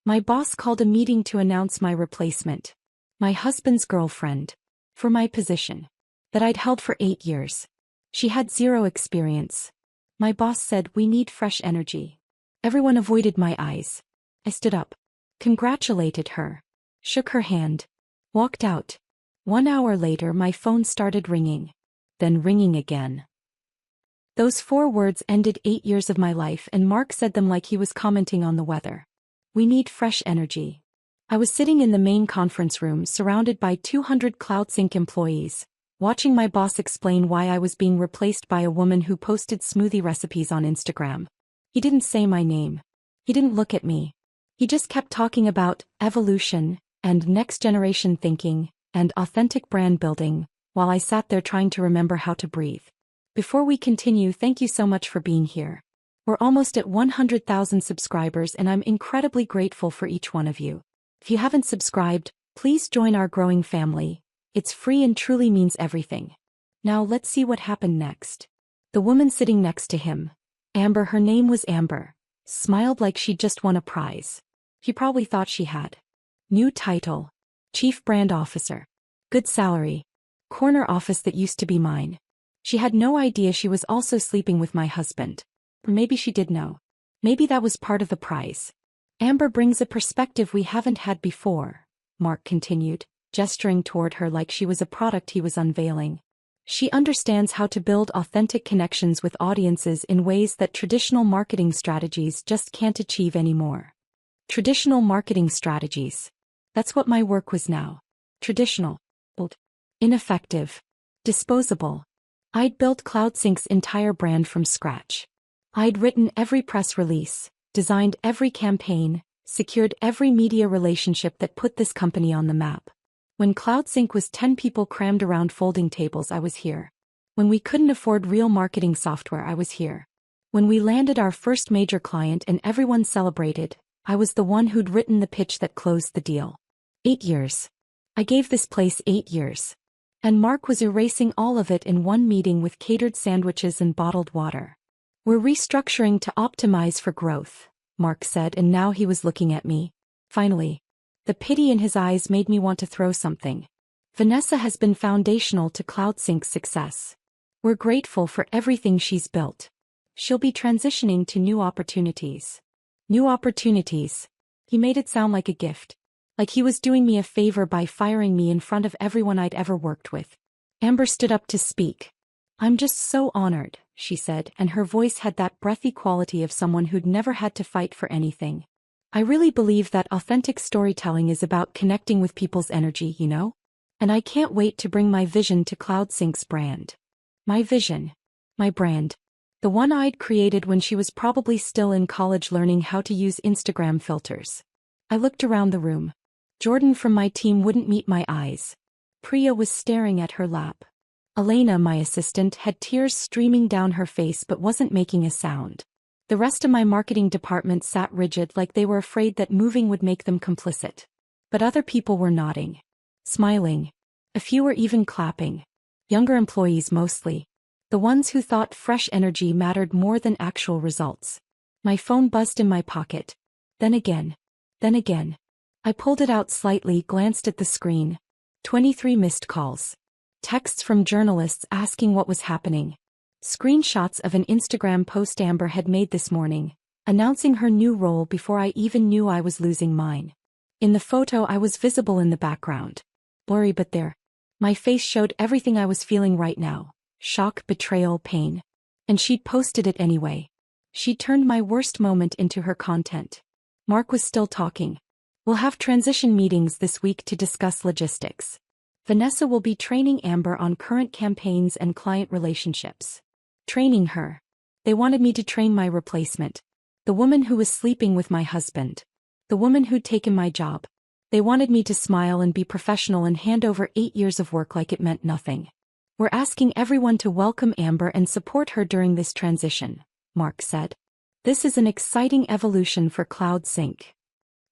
My boss called a meeting to announce my replacement. My husband's girlfriend. For my position. That I'd held for 8 years. She had zero experience. My boss said we need fresh energy. Everyone avoided my eyes. I stood up. Congratulated her. Shook her hand. Walked out. 1 hour later my phone started ringing. Then ringing again. Those 4 words ended 8 years of my life, and Mark said them like he was commenting on the weather. We need fresh energy. I was sitting in the main conference room surrounded by 200 CloudSync employees, watching my boss explain why I was being replaced by a woman who posted smoothie recipes on Instagram. He didn't say my name. He didn't look at me. He just kept talking about evolution, and next-generation thinking, and authentic brand building, while I sat there trying to remember how to breathe. Before we continue, thank you so much for being here. We're almost at 100,000 subscribers, and I'm incredibly grateful for each one of you. If you haven't subscribed, please join our growing family. It's free and truly means everything. Now let's see what happened next. The woman sitting next to him, Amber, her name was Amber, smiled like she'd just won a prize. He probably thought she had. New title. Chief Brand Officer. Good salary. Corner office that used to be mine. She had no idea she was also sleeping with my husband. Or maybe she did know. Maybe that was part of the prize. Amber brings a perspective we haven't had before, Mark continued, gesturing toward her like she was a product he was unveiling. She understands how to build authentic connections with audiences in ways that traditional marketing strategies just can't achieve anymore. Traditional marketing strategies. That's what my work was now. Traditional. Old. Ineffective. Disposable. I'd built CloudSync's entire brand from scratch. I'd written every press release, designed every campaign, secured every media relationship that put this company on the map. When CloudSync was 10 people crammed around folding tables, I was here. When we couldn't afford real marketing software, I was here. When we landed our first major client and everyone celebrated, I was the one who'd written the pitch that closed the deal. 8 years. I gave this place 8 years. And Mark was erasing all of it in one meeting with catered sandwiches and bottled water. We're restructuring to optimize for growth, Mark said, and now he was looking at me. Finally. The pity in his eyes made me want to throw something. Vanessa has been foundational to CloudSync's success. We're grateful for everything she's built. She'll be transitioning to new opportunities. New opportunities. He made it sound like a gift. Like he was doing me a favor by firing me in front of everyone I'd ever worked with. Amber stood up to speak. I'm just so honored, she said, and her voice had that breathy quality of someone who'd never had to fight for anything. I really believe that authentic storytelling is about connecting with people's energy, you know? And I can't wait to bring my vision to CloudSync's brand. My vision. My brand. The one I'd created when she was probably still in college learning how to use Instagram filters. I looked around the room. Jordan from my team wouldn't meet my eyes. Priya was staring at her lap. Elena, my assistant, had tears streaming down her face but wasn't making a sound. The rest of my marketing department sat rigid like they were afraid that moving would make them complicit. But other people were nodding. Smiling. A few were even clapping. Younger employees mostly. The ones who thought fresh energy mattered more than actual results. My phone buzzed in my pocket. Then again. Then again. I pulled it out slightly, glanced at the screen. 23 missed calls. Texts from journalists asking what was happening. Screenshots of an Instagram post Amber had made this morning, announcing her new role before I even knew I was losing mine. In the photo I was visible in the background. Blurry but there. My face showed everything I was feeling right now. Shock, betrayal, pain. And she'd posted it anyway. She'd turned my worst moment into her content. Mark was still talking. We'll have transition meetings this week to discuss logistics. Vanessa will be training Amber on current campaigns and client relationships. Training her. They wanted me to train my replacement. The woman who was sleeping with my husband. The woman who'd taken my job. They wanted me to smile and be professional and hand over 8 years of work like it meant nothing. We're asking everyone to welcome Amber and support her during this transition, Mark said. This is an exciting evolution for CloudSync.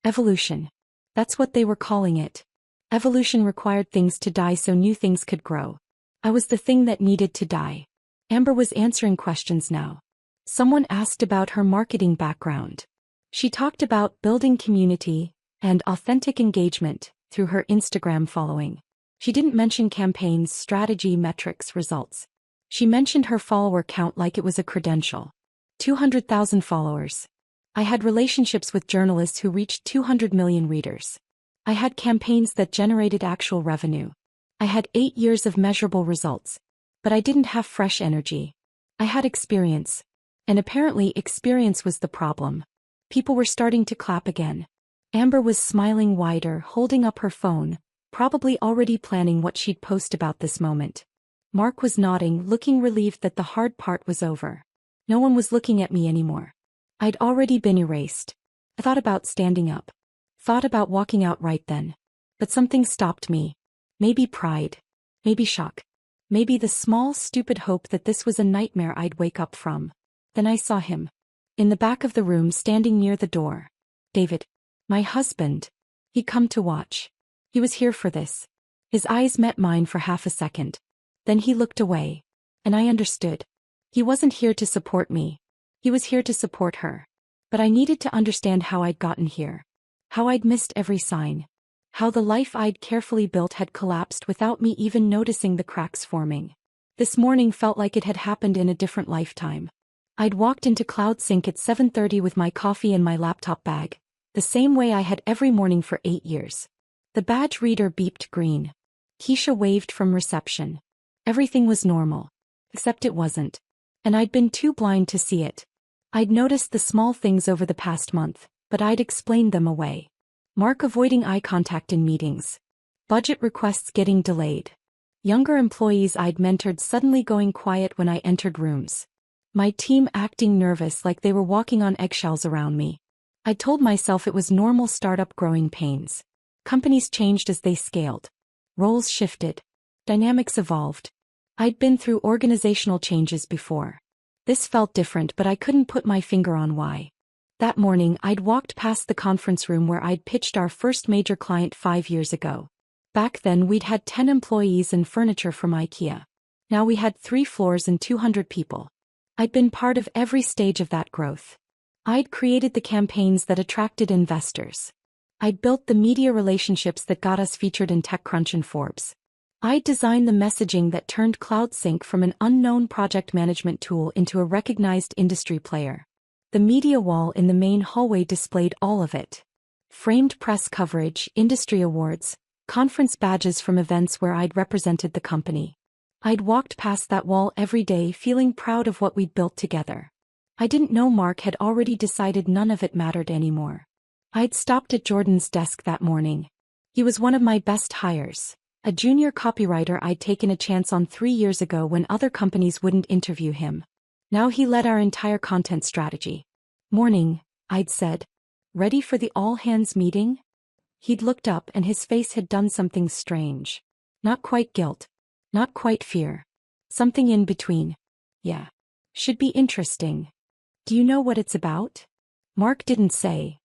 Evolution. That's what they were calling it. Evolution required things to die so new things could grow. I was the thing that needed to die. Amber was answering questions now. Someone asked about her marketing background. She talked about building community and authentic engagement through her Instagram following. She didn't mention campaigns, strategy, metrics, results. She mentioned her follower count like it was a credential. 200,000 followers. I had relationships with journalists who reached 200 million readers. I had campaigns that generated actual revenue. I had 8 years of measurable results. But I didn't have fresh energy. I had experience. And apparently experience was the problem. People were starting to clap again. Amber was smiling wider, holding up her phone, probably already planning what she'd post about this moment. Mark was nodding, looking relieved that the hard part was over. No one was looking at me anymore. I'd already been erased. I thought about standing up. Thought about walking out right then. But something stopped me. Maybe pride. Maybe shock. Maybe the small, stupid hope that this was a nightmare I'd wake up from. Then I saw him. In the back of the room, standing near the door. David. My husband. He'd come to watch. He was here for this. His eyes met mine for half a second. Then he looked away. And I understood. He wasn't here to support me. He was here to support her. But I needed to understand how I'd gotten here. How I'd missed every sign. How the life I'd carefully built had collapsed without me even noticing the cracks forming. This morning felt like it had happened in a different lifetime. I'd walked into CloudSync at 7:30 with my coffee and my laptop bag, the same way I had every morning for 8 years. The badge reader beeped green. Keisha waved from reception. Everything was normal. Except it wasn't. And I'd been too blind to see it. I'd noticed the small things over the past month, but I'd explained them away. Mark avoiding eye contact in meetings. Budget requests getting delayed. Younger employees I'd mentored suddenly going quiet when I entered rooms. My team acting nervous like they were walking on eggshells around me. I told myself it was normal startup growing pains. Companies changed as they scaled. Roles shifted. Dynamics evolved. I'd been through organizational changes before. This felt different, but I couldn't put my finger on why. That morning, I'd walked past the conference room where I'd pitched our first major client 5 years ago. Back then, we'd had 10 employees and furniture from IKEA. Now we had 3 floors and 200 people. I'd been part of every stage of that growth. I'd created the campaigns that attracted investors. I'd built the media relationships that got us featured in TechCrunch and Forbes. I'd designed the messaging that turned CloudSync from an unknown project management tool into a recognized industry player. The media wall in the main hallway displayed all of it. Framed press coverage, industry awards, conference badges from events where I'd represented the company. I'd walked past that wall every day feeling proud of what we'd built together. I didn't know Mark had already decided none of it mattered anymore. I'd stopped at Jordan's desk that morning. He was one of my best hires, a junior copywriter I'd taken a chance on 3 years ago when other companies wouldn't interview him. Now he led our entire content strategy. Morning, I'd said. Ready for the all-hands meeting? He'd looked up and his face had done something strange. Not quite guilt. Not quite fear. Something in between. Yeah. Should be interesting. Do you know what it's about? Mark didn't say.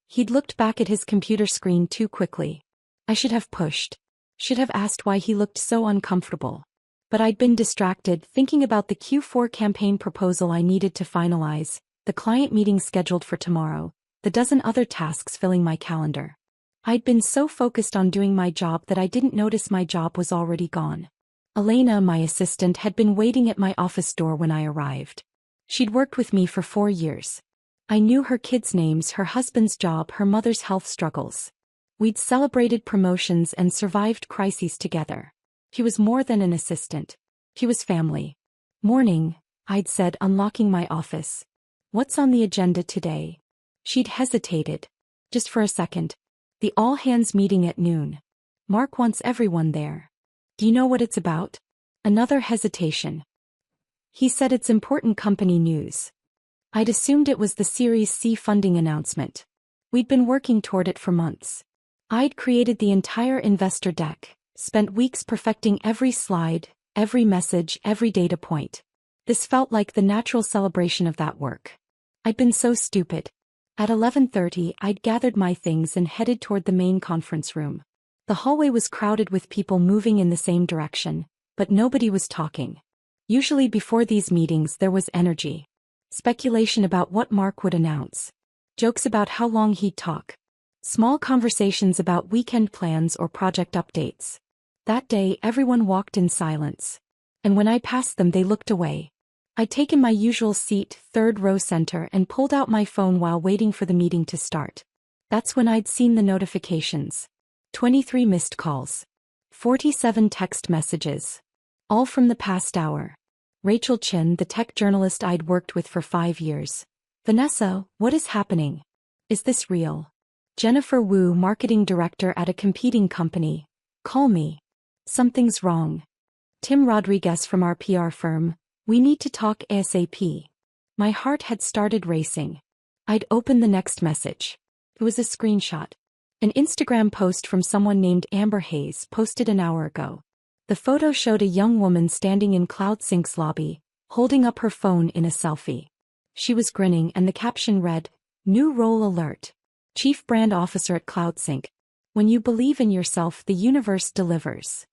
He'd looked back at his computer screen too quickly. I should have pushed. Should have asked why he looked so uncomfortable. But I'd been distracted thinking about the Q4 campaign proposal I needed to finalize, the client meeting scheduled for tomorrow, the dozen other tasks filling my calendar. I'd been so focused on doing my job that I didn't notice my job was already gone. Elena, my assistant, had been waiting at my office door when I arrived. She'd worked with me for 4 years. I knew her kids' names, her husband's job, her mother's health struggles. We'd celebrated promotions and survived crises together. He was more than an assistant. He was family. Morning, I'd said, unlocking my office. What's on the agenda today? She'd hesitated. Just for a second. The all-hands meeting at noon. Mark wants everyone there. Do you know what it's about? Another hesitation. He said it's important company news. I'd assumed it was the Series C funding announcement. We'd been working toward it for months. I'd created the entire investor deck. Spent weeks perfecting every slide, every message, every data point. This felt like the natural celebration of that work. I'd been so stupid. At 11:30, I'd gathered my things and headed toward the main conference room. The hallway was crowded with people moving in the same direction, but nobody was talking. Usually before these meetings there was energy. Speculation about what Mark would announce. Jokes about how long he'd talk. Small conversations about weekend plans or project updates. That day everyone walked in silence. And when I passed them they looked away. I'd taken my usual seat, third row center, and pulled out my phone while waiting for the meeting to start. That's when I'd seen the notifications. 23 missed calls. 47 text messages. All from the past hour. Rachel Chin, the tech journalist I'd worked with for 5 years. Vanessa, what is happening? Is this real? Jennifer Wu, marketing director at a competing company. Call me. Something's wrong. Tim Rodriguez from our PR firm. We need to talk ASAP. My heart had started racing. I'd open the next message. It was a screenshot. An Instagram post from someone named Amber Hayes, posted an hour ago. The photo showed a young woman standing in CloudSync's lobby, holding up her phone in a selfie. She was grinning and the caption read, "New role alert. Chief Brand Officer at CloudSync. When you believe in yourself, the universe delivers."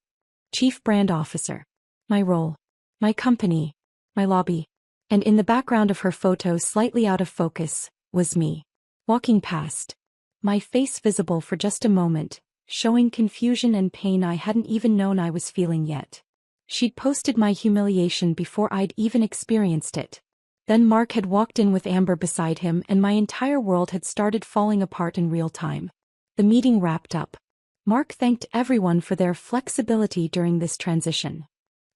Chief Brand Officer. My role. My company. My lobby. And in the background of her photo, slightly out of focus, was me. Walking past. My face visible for just a moment, showing confusion and pain I hadn't even known I was feeling yet. She'd posted my humiliation before I'd even experienced it. Then Mark had walked in with Amber beside him and my entire world had started falling apart in real time. The meeting wrapped up. Mark thanked everyone for their flexibility during this transition.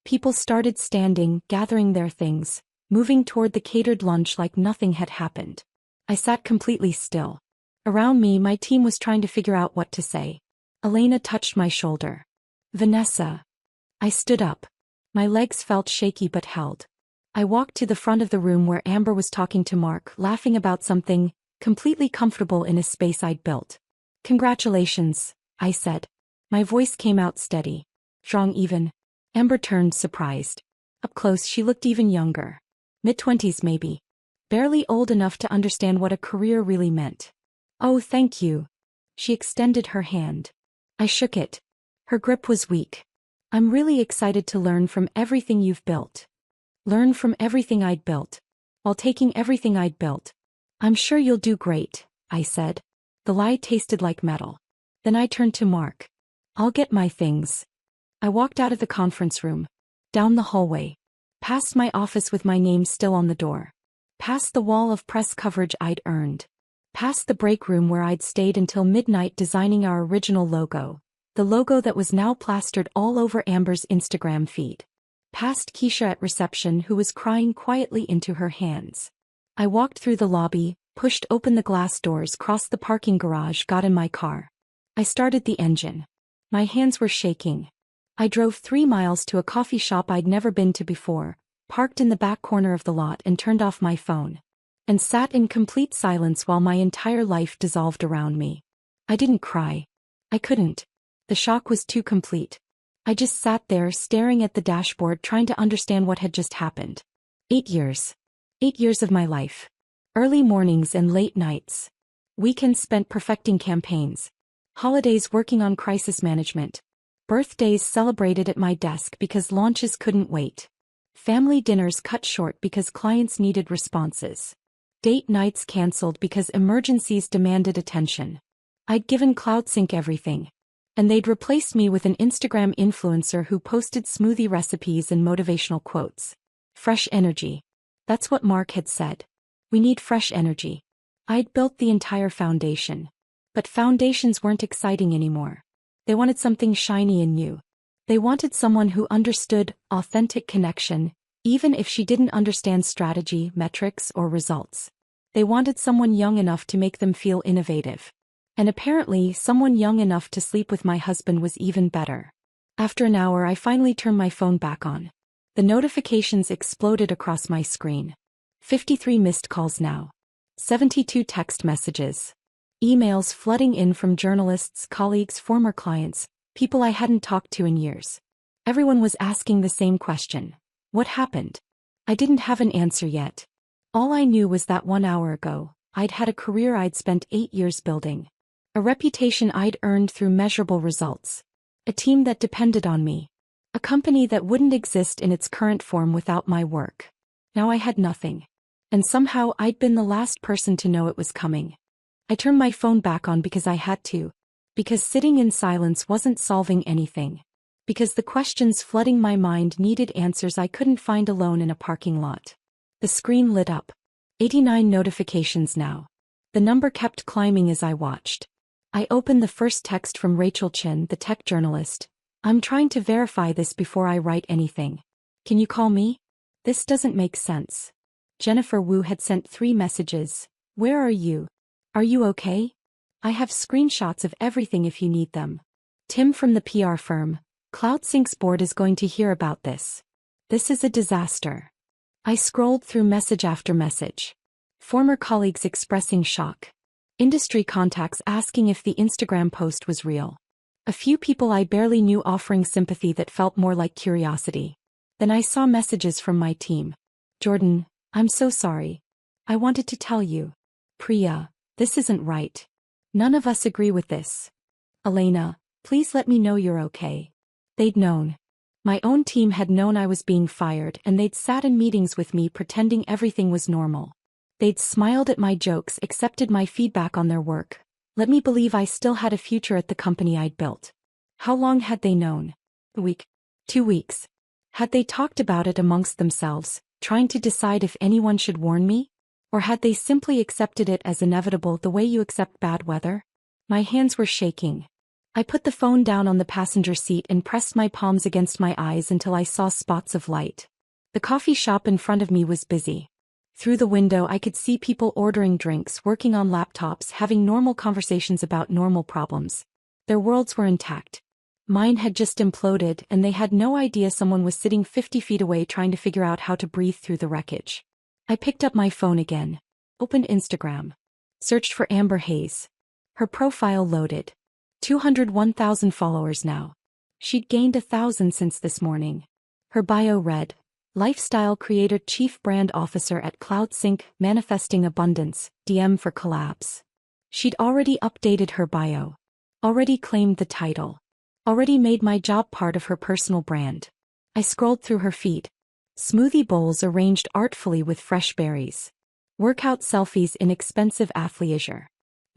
People started standing, gathering their things, moving toward the catered lunch like nothing had happened. I sat completely still. Around me, my team was trying to figure out what to say. Elena touched my shoulder. "Vanessa." I stood up. My legs felt shaky but held. I walked to the front of the room where Amber was talking to Mark, laughing about something, completely comfortable in a space I'd built. "Congratulations," I said. My voice came out steady. Strong even. Amber turned, surprised. Up close she looked even younger. Mid-20s maybe. Barely old enough to understand what a career really meant. "Oh, thank you." She extended her hand. I shook it. Her grip was weak. "I'm really excited to learn from everything you've built." Learn from everything I'd built. While taking everything I'd built. "I'm sure you'll do great," I said. The lie tasted like metal. Then I turned to Mark. "I'll get my things." I walked out of the conference room. Down the hallway. Past my office with my name still on the door. Past the wall of press coverage I'd earned. Past the break room where I'd stayed until midnight designing our original logo. The logo that was now plastered all over Amber's Instagram feed. Past Keisha at reception who was crying quietly into her hands. I walked through the lobby, pushed open the glass doors, crossed the parking garage, got in my car. I started the engine. My hands were shaking. I drove 3 miles to a coffee shop I'd never been to before, parked in the back corner of the lot and turned off my phone. And sat in complete silence while my entire life dissolved around me. I didn't cry. I couldn't. The shock was too complete. I just sat there staring at the dashboard trying to understand what had just happened. 8 years. 8 years of my life. Early mornings and late nights. Weekends spent perfecting campaigns. Holidays working on crisis management. Birthdays celebrated at my desk because launches couldn't wait. Family dinners cut short because clients needed responses. Date nights canceled because emergencies demanded attention. I'd given CloudSync everything. And they'd replaced me with an Instagram influencer who posted smoothie recipes and motivational quotes. Fresh energy. That's what Mark had said. We need fresh energy. I'd built the entire foundation. But foundations weren't exciting anymore. They wanted something shiny and new. They wanted someone who understood authentic connection, even if she didn't understand strategy, metrics, or results. They wanted someone young enough to make them feel innovative. And apparently, someone young enough to sleep with my husband was even better. After an hour, I finally turned my phone back on. The notifications exploded across my screen. 53 missed calls now. 72 text messages. Emails flooding in from journalists, colleagues, former clients, people I hadn't talked to in years. Everyone was asking the same question. What happened? I didn't have an answer yet. All I knew was that 1 hour ago, I'd had a career I'd spent 8 years building. A reputation I'd earned through measurable results. A team that depended on me. A company that wouldn't exist in its current form without my work. Now I had nothing. And somehow I'd been the last person to know it was coming. I turned my phone back on because I had to. Because sitting in silence wasn't solving anything. Because the questions flooding my mind needed answers I couldn't find alone in a parking lot. The screen lit up. 89 notifications now. The number kept climbing as I watched. I opened the first text from Rachel Chin, the tech journalist. I'm trying to verify this before I write anything. Can you call me? This doesn't make sense. Jennifer Wu had sent 3 messages. Where are you? Are you okay? I have screenshots of everything if you need them. Tim from the PR firm. CloudSync's board is going to hear about this. This is a disaster. I scrolled through message after message. Former colleagues expressing shock. Industry contacts asking if the Instagram post was real. A few people I barely knew offering sympathy that felt more like curiosity. Then I saw messages from my team. Jordan, I'm so sorry. I wanted to tell you. Priya, this isn't right. None of us agree with this. Elena, please let me know you're okay. They'd known. My own team had known I was being fired and they'd sat in meetings with me pretending everything was normal. They'd smiled at my jokes, accepted my feedback on their work. Let me believe I still had a future at the company I'd built. How long had they known? A week? 2 weeks? Had they talked about it amongst themselves, trying to decide if anyone should warn me? Or had they simply accepted it as inevitable the way you accept bad weather? My hands were shaking. I put the phone down on the passenger seat and pressed my palms against my eyes until I saw spots of light. The coffee shop in front of me was busy. Through the window I could see people ordering drinks, working on laptops, having normal conversations about normal problems. Their worlds were intact. Mine had just imploded and they had no idea someone was sitting 50 feet away trying to figure out how to breathe through the wreckage. I picked up my phone again. Opened Instagram. Searched for Amber Hayes. Her profile loaded. 201,000 followers now. She'd gained 1,000 since this morning. Her bio read, Lifestyle Creator Chief Brand Officer at CloudSync, Manifesting Abundance, DM for collabs. She'd already updated her bio. Already claimed the title. Already made my job part of her personal brand. I scrolled through her feed. Smoothie bowls arranged artfully with fresh berries. Workout selfies in expensive athleisure.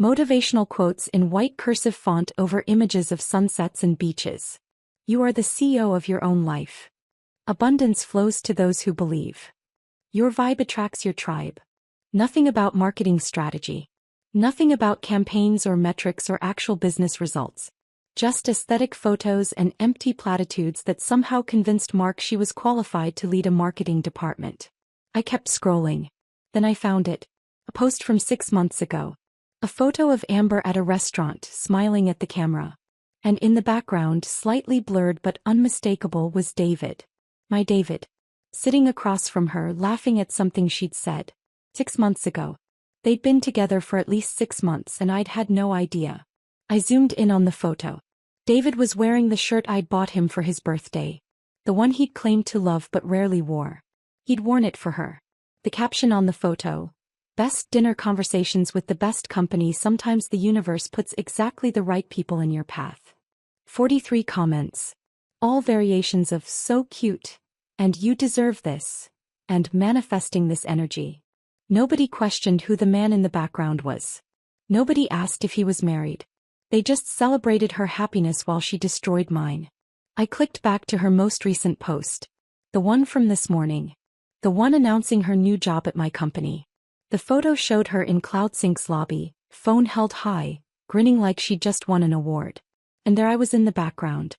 Motivational quotes in white cursive font over images of sunsets and beaches. You are the CEO of your own life. Abundance flows to those who believe. Your vibe attracts your tribe. Nothing about marketing strategy. Nothing about campaigns or metrics or actual business results. Just aesthetic photos and empty platitudes that somehow convinced Mark she was qualified to lead a marketing department. I kept scrolling. Then I found it. A post from 6 months ago. A photo of Amber at a restaurant, smiling at the camera. And in the background, slightly blurred but unmistakable, was David. My David. Sitting across from her, laughing at something she'd said. 6 months ago. They'd been together for at least 6 months and I'd had no idea. I zoomed in on the photo. David was wearing the shirt I'd bought him for his birthday. The one he'd claimed to love but rarely wore. He'd worn it for her. The caption on the photo, Best dinner conversations with the best company. Sometimes the universe puts exactly the right people in your path. 43 comments. All variations of so cute, and you deserve this, and manifesting this energy. Nobody questioned who the man in the background was. Nobody asked if he was married. They just celebrated her happiness while she destroyed mine. I clicked back to her most recent post. The one from this morning. The one announcing her new job at my company. The photo showed her in CloudSync's lobby, phone held high, grinning like she'd just won an award. And there I was in the background.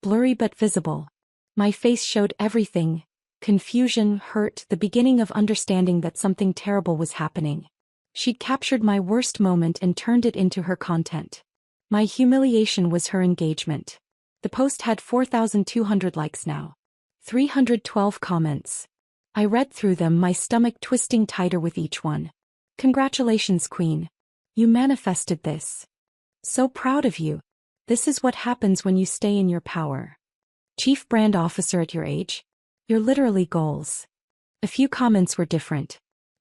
Blurry but visible. My face showed everything. Confusion, hurt, the beginning of understanding that something terrible was happening. She'd captured my worst moment and turned it into her content. My humiliation was her engagement. The post had 4,200 likes now. 312 comments. I read through them, my stomach twisting tighter with each one. Congratulations, Queen. You manifested this. So proud of you. This is what happens when you stay in your power. Chief Brand Officer at your age? You're literally goals. A few comments were different.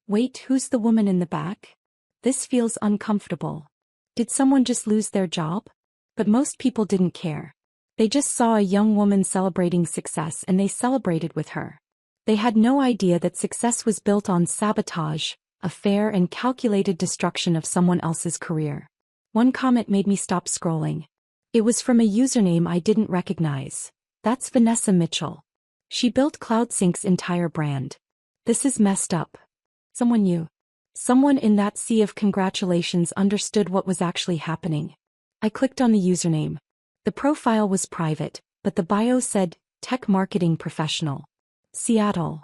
Wait, who's the woman in the back? This feels uncomfortable. Did someone just lose their job? But most people didn't care. They just saw a young woman celebrating success and they celebrated with her. They had no idea that success was built on sabotage, a fair and calculated destruction of someone else's career. One comment made me stop scrolling. It was from a username I didn't recognize. That's Vanessa Mitchell. She built CloudSync's entire brand. This is messed up. Someone knew. Someone in that sea of congratulations understood what was actually happening. I clicked on the username. The profile was private, but the bio said, Tech Marketing Professional. Seattle.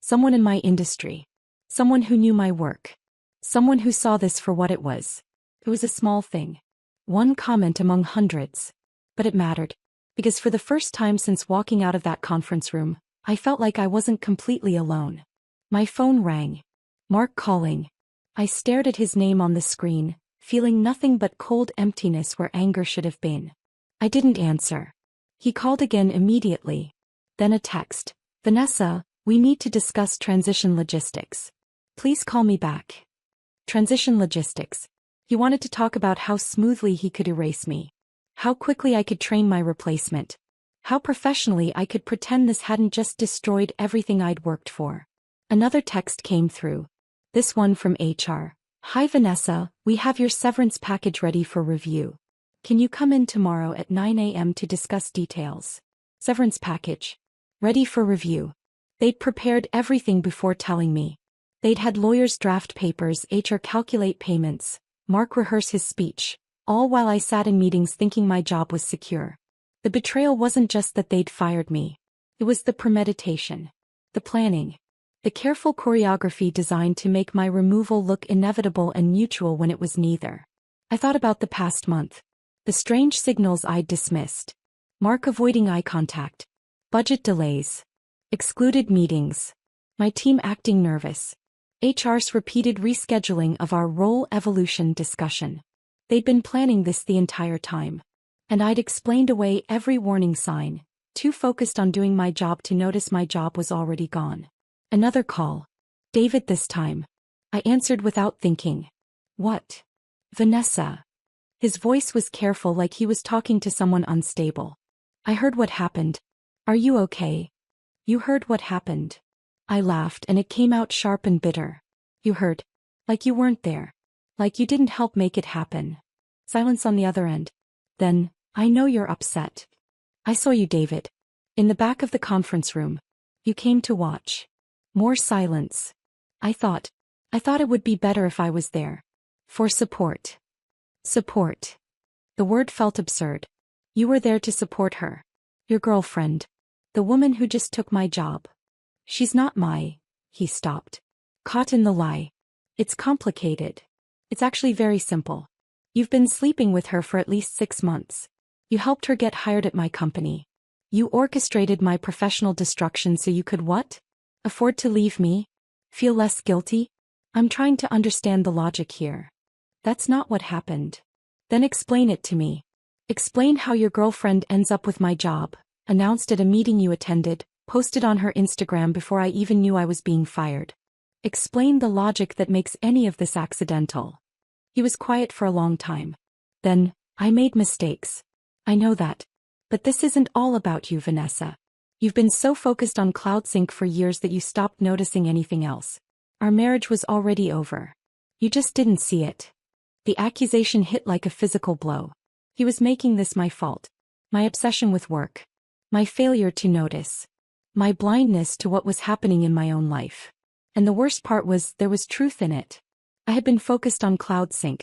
Someone in my industry. Someone who knew my work. Someone who saw this for what it was. It was a small thing. One comment among hundreds. But it mattered. Because for the first time since walking out of that conference room, I felt like I wasn't completely alone. My phone rang. Mark calling. I stared at his name on the screen, feeling nothing but cold emptiness where anger should have been. I didn't answer. He called again immediately. Then a text. Vanessa, we need to discuss transition logistics. Please call me back. Transition logistics. He wanted to talk about how smoothly he could erase me. How quickly I could train my replacement. How professionally I could pretend this hadn't just destroyed everything I'd worked for. Another text came through. This one from HR. Hi Vanessa, we have your severance package ready for review. Can you come in tomorrow at 9 a.m. to discuss details? Severance package. Ready for review. They'd prepared everything before telling me. They'd had lawyers draft papers, HR calculate payments, Mark rehearse his speech, all while I sat in meetings thinking my job was secure. The betrayal wasn't just that they'd fired me. It was the premeditation. The planning. The careful choreography designed to make my removal look inevitable and mutual when it was neither. I thought about the past month. The strange signals I'd dismissed. Mark avoiding eye contact. Budget delays. Excluded meetings. My team acting nervous. HR's repeated rescheduling of our role evolution discussion. They'd been planning this the entire time. And I'd explained away every warning sign, too focused on doing my job to notice my job was already gone. Another call. David this time. I answered without thinking. What? Vanessa. His voice was careful, like he was talking to someone unstable. I heard what happened. Are you okay? You heard what happened. I laughed and it came out sharp and bitter. You heard. Like you weren't there. Like you didn't help make it happen. Silence on the other end. Then, I know you're upset. I saw you, David. In the back of the conference room. You came to watch. More silence. I thought it would be better if I was there. For support. Support. The word felt absurd. You were there to support her. Your girlfriend. The woman who just took my job. She's not my... He stopped. Caught in the lie. It's complicated. It's actually very simple. You've been sleeping with her for at least 6 months. You helped her get hired at my company. You orchestrated my professional destruction so you could what? Afford to leave me? Feel less guilty? I'm trying to understand the logic here. That's not what happened. Then explain it to me. Explain how your girlfriend ends up with my job, announced at a meeting you attended, posted on her Instagram before I even knew I was being fired. Explain the logic that makes any of this accidental. He was quiet for a long time. Then, I made mistakes. I know that. But this isn't all about you, Vanessa. You've been so focused on CloudSync for years that you stopped noticing anything else. Our marriage was already over. You just didn't see it. The accusation hit like a physical blow. He was making this my fault. My obsession with work. My failure to notice. My blindness to what was happening in my own life. And the worst part was there was truth in it. I had been focused on CloudSync.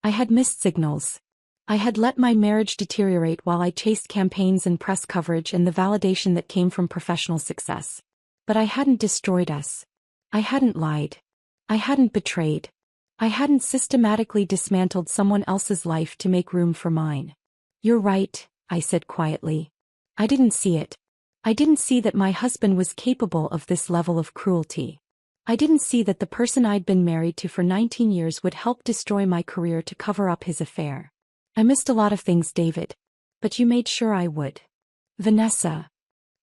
I had missed signals. I had let my marriage deteriorate while I chased campaigns and press coverage and the validation that came from professional success. But I hadn't destroyed us. I hadn't lied. I hadn't betrayed. I hadn't systematically dismantled someone else's life to make room for mine. You're right, I said quietly. I didn't see it. I didn't see that my husband was capable of this level of cruelty. I didn't see that the person I'd been married to for 19 years would help destroy my career to cover up his affair. I missed a lot of things, David. But you made sure I would. Vanessa.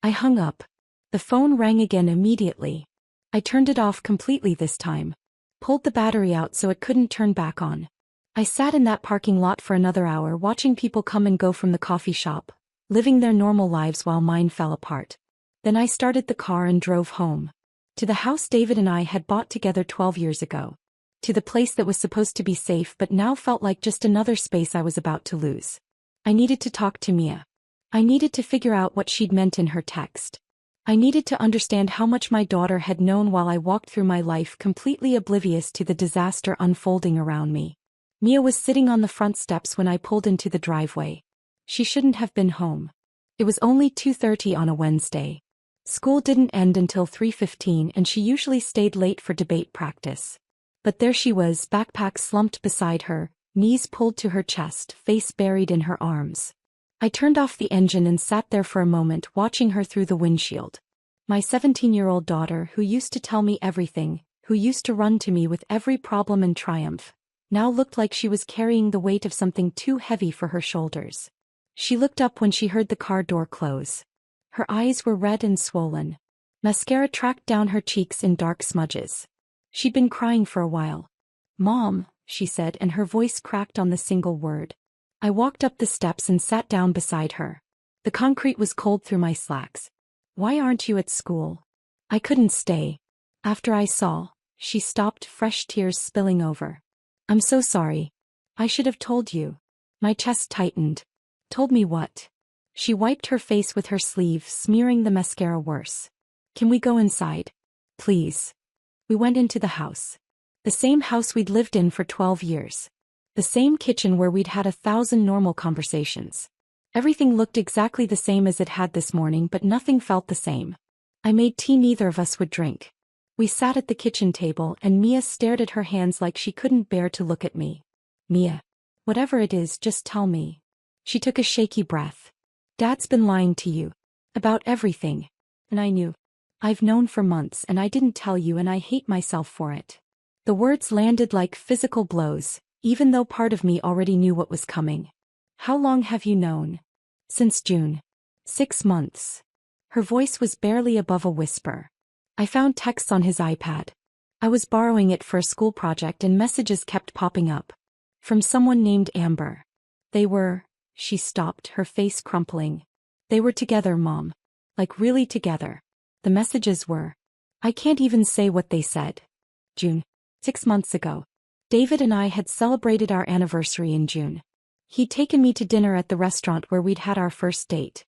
I hung up. The phone rang again immediately. I turned it off completely this time. Pulled the battery out so it couldn't turn back on. I sat in that parking lot for another hour watching people come and go from the coffee shop, living their normal lives while mine fell apart. Then I started the car and drove home. To the house David and I had bought together 12 years ago. To the place that was supposed to be safe but now felt like just another space I was about to lose. I needed to talk to Mia. I needed to figure out what she'd meant in her text. I needed to understand how much my daughter had known while I walked through my life completely oblivious to the disaster unfolding around me. Mia was sitting on the front steps when I pulled into the driveway. She shouldn't have been home. It was only 2:30 on a Wednesday. School didn't end until 3:15 and she usually stayed late for debate practice. But there she was, backpack slumped beside her, knees pulled to her chest, face buried in her arms. I turned off the engine and sat there for a moment watching her through the windshield. My 17-year-old daughter, who used to tell me everything, who used to run to me with every problem and triumph, now looked like she was carrying the weight of something too heavy for her shoulders. She looked up when she heard the car door close. Her eyes were red and swollen. Mascara tracked down her cheeks in dark smudges. She'd been crying for a while. "Mom," she said, and her voice cracked on the single word. I walked up the steps and sat down beside her. The concrete was cold through my slacks. "Why aren't you at school?" "I couldn't stay. After I saw." She stopped, fresh tears spilling over. "I'm so sorry. I should have told you." My chest tightened. "Told me what?" She wiped her face with her sleeve, smearing the mascara worse. "Can we go inside? Please?" We went into the house. The same house we'd lived in for 12 years. The same kitchen where we'd had 1,000 normal conversations. Everything looked exactly the same as it had this morning, but nothing felt the same. I made tea neither of us would drink. We sat at the kitchen table and Mia stared at her hands like she couldn't bear to look at me. "Mia, whatever it is, just tell me." She took a shaky breath. "Dad's been lying to you. About everything. And I knew. I've known for months and I didn't tell you and I hate myself for it." The words landed like physical blows, even though part of me already knew what was coming. "How long have you known?" "Since June. 6 months." Her voice was barely above a whisper. I found texts on his iPad. I was borrowing it for a school project and messages kept popping up. From someone named Amber. They were. She stopped, her face crumpling. "They were together, Mom. Like really together." The messages were. I can't even say what they said. June. 6 months ago. David and I had celebrated our anniversary in June. He'd taken me to dinner at the restaurant where we'd had our first date.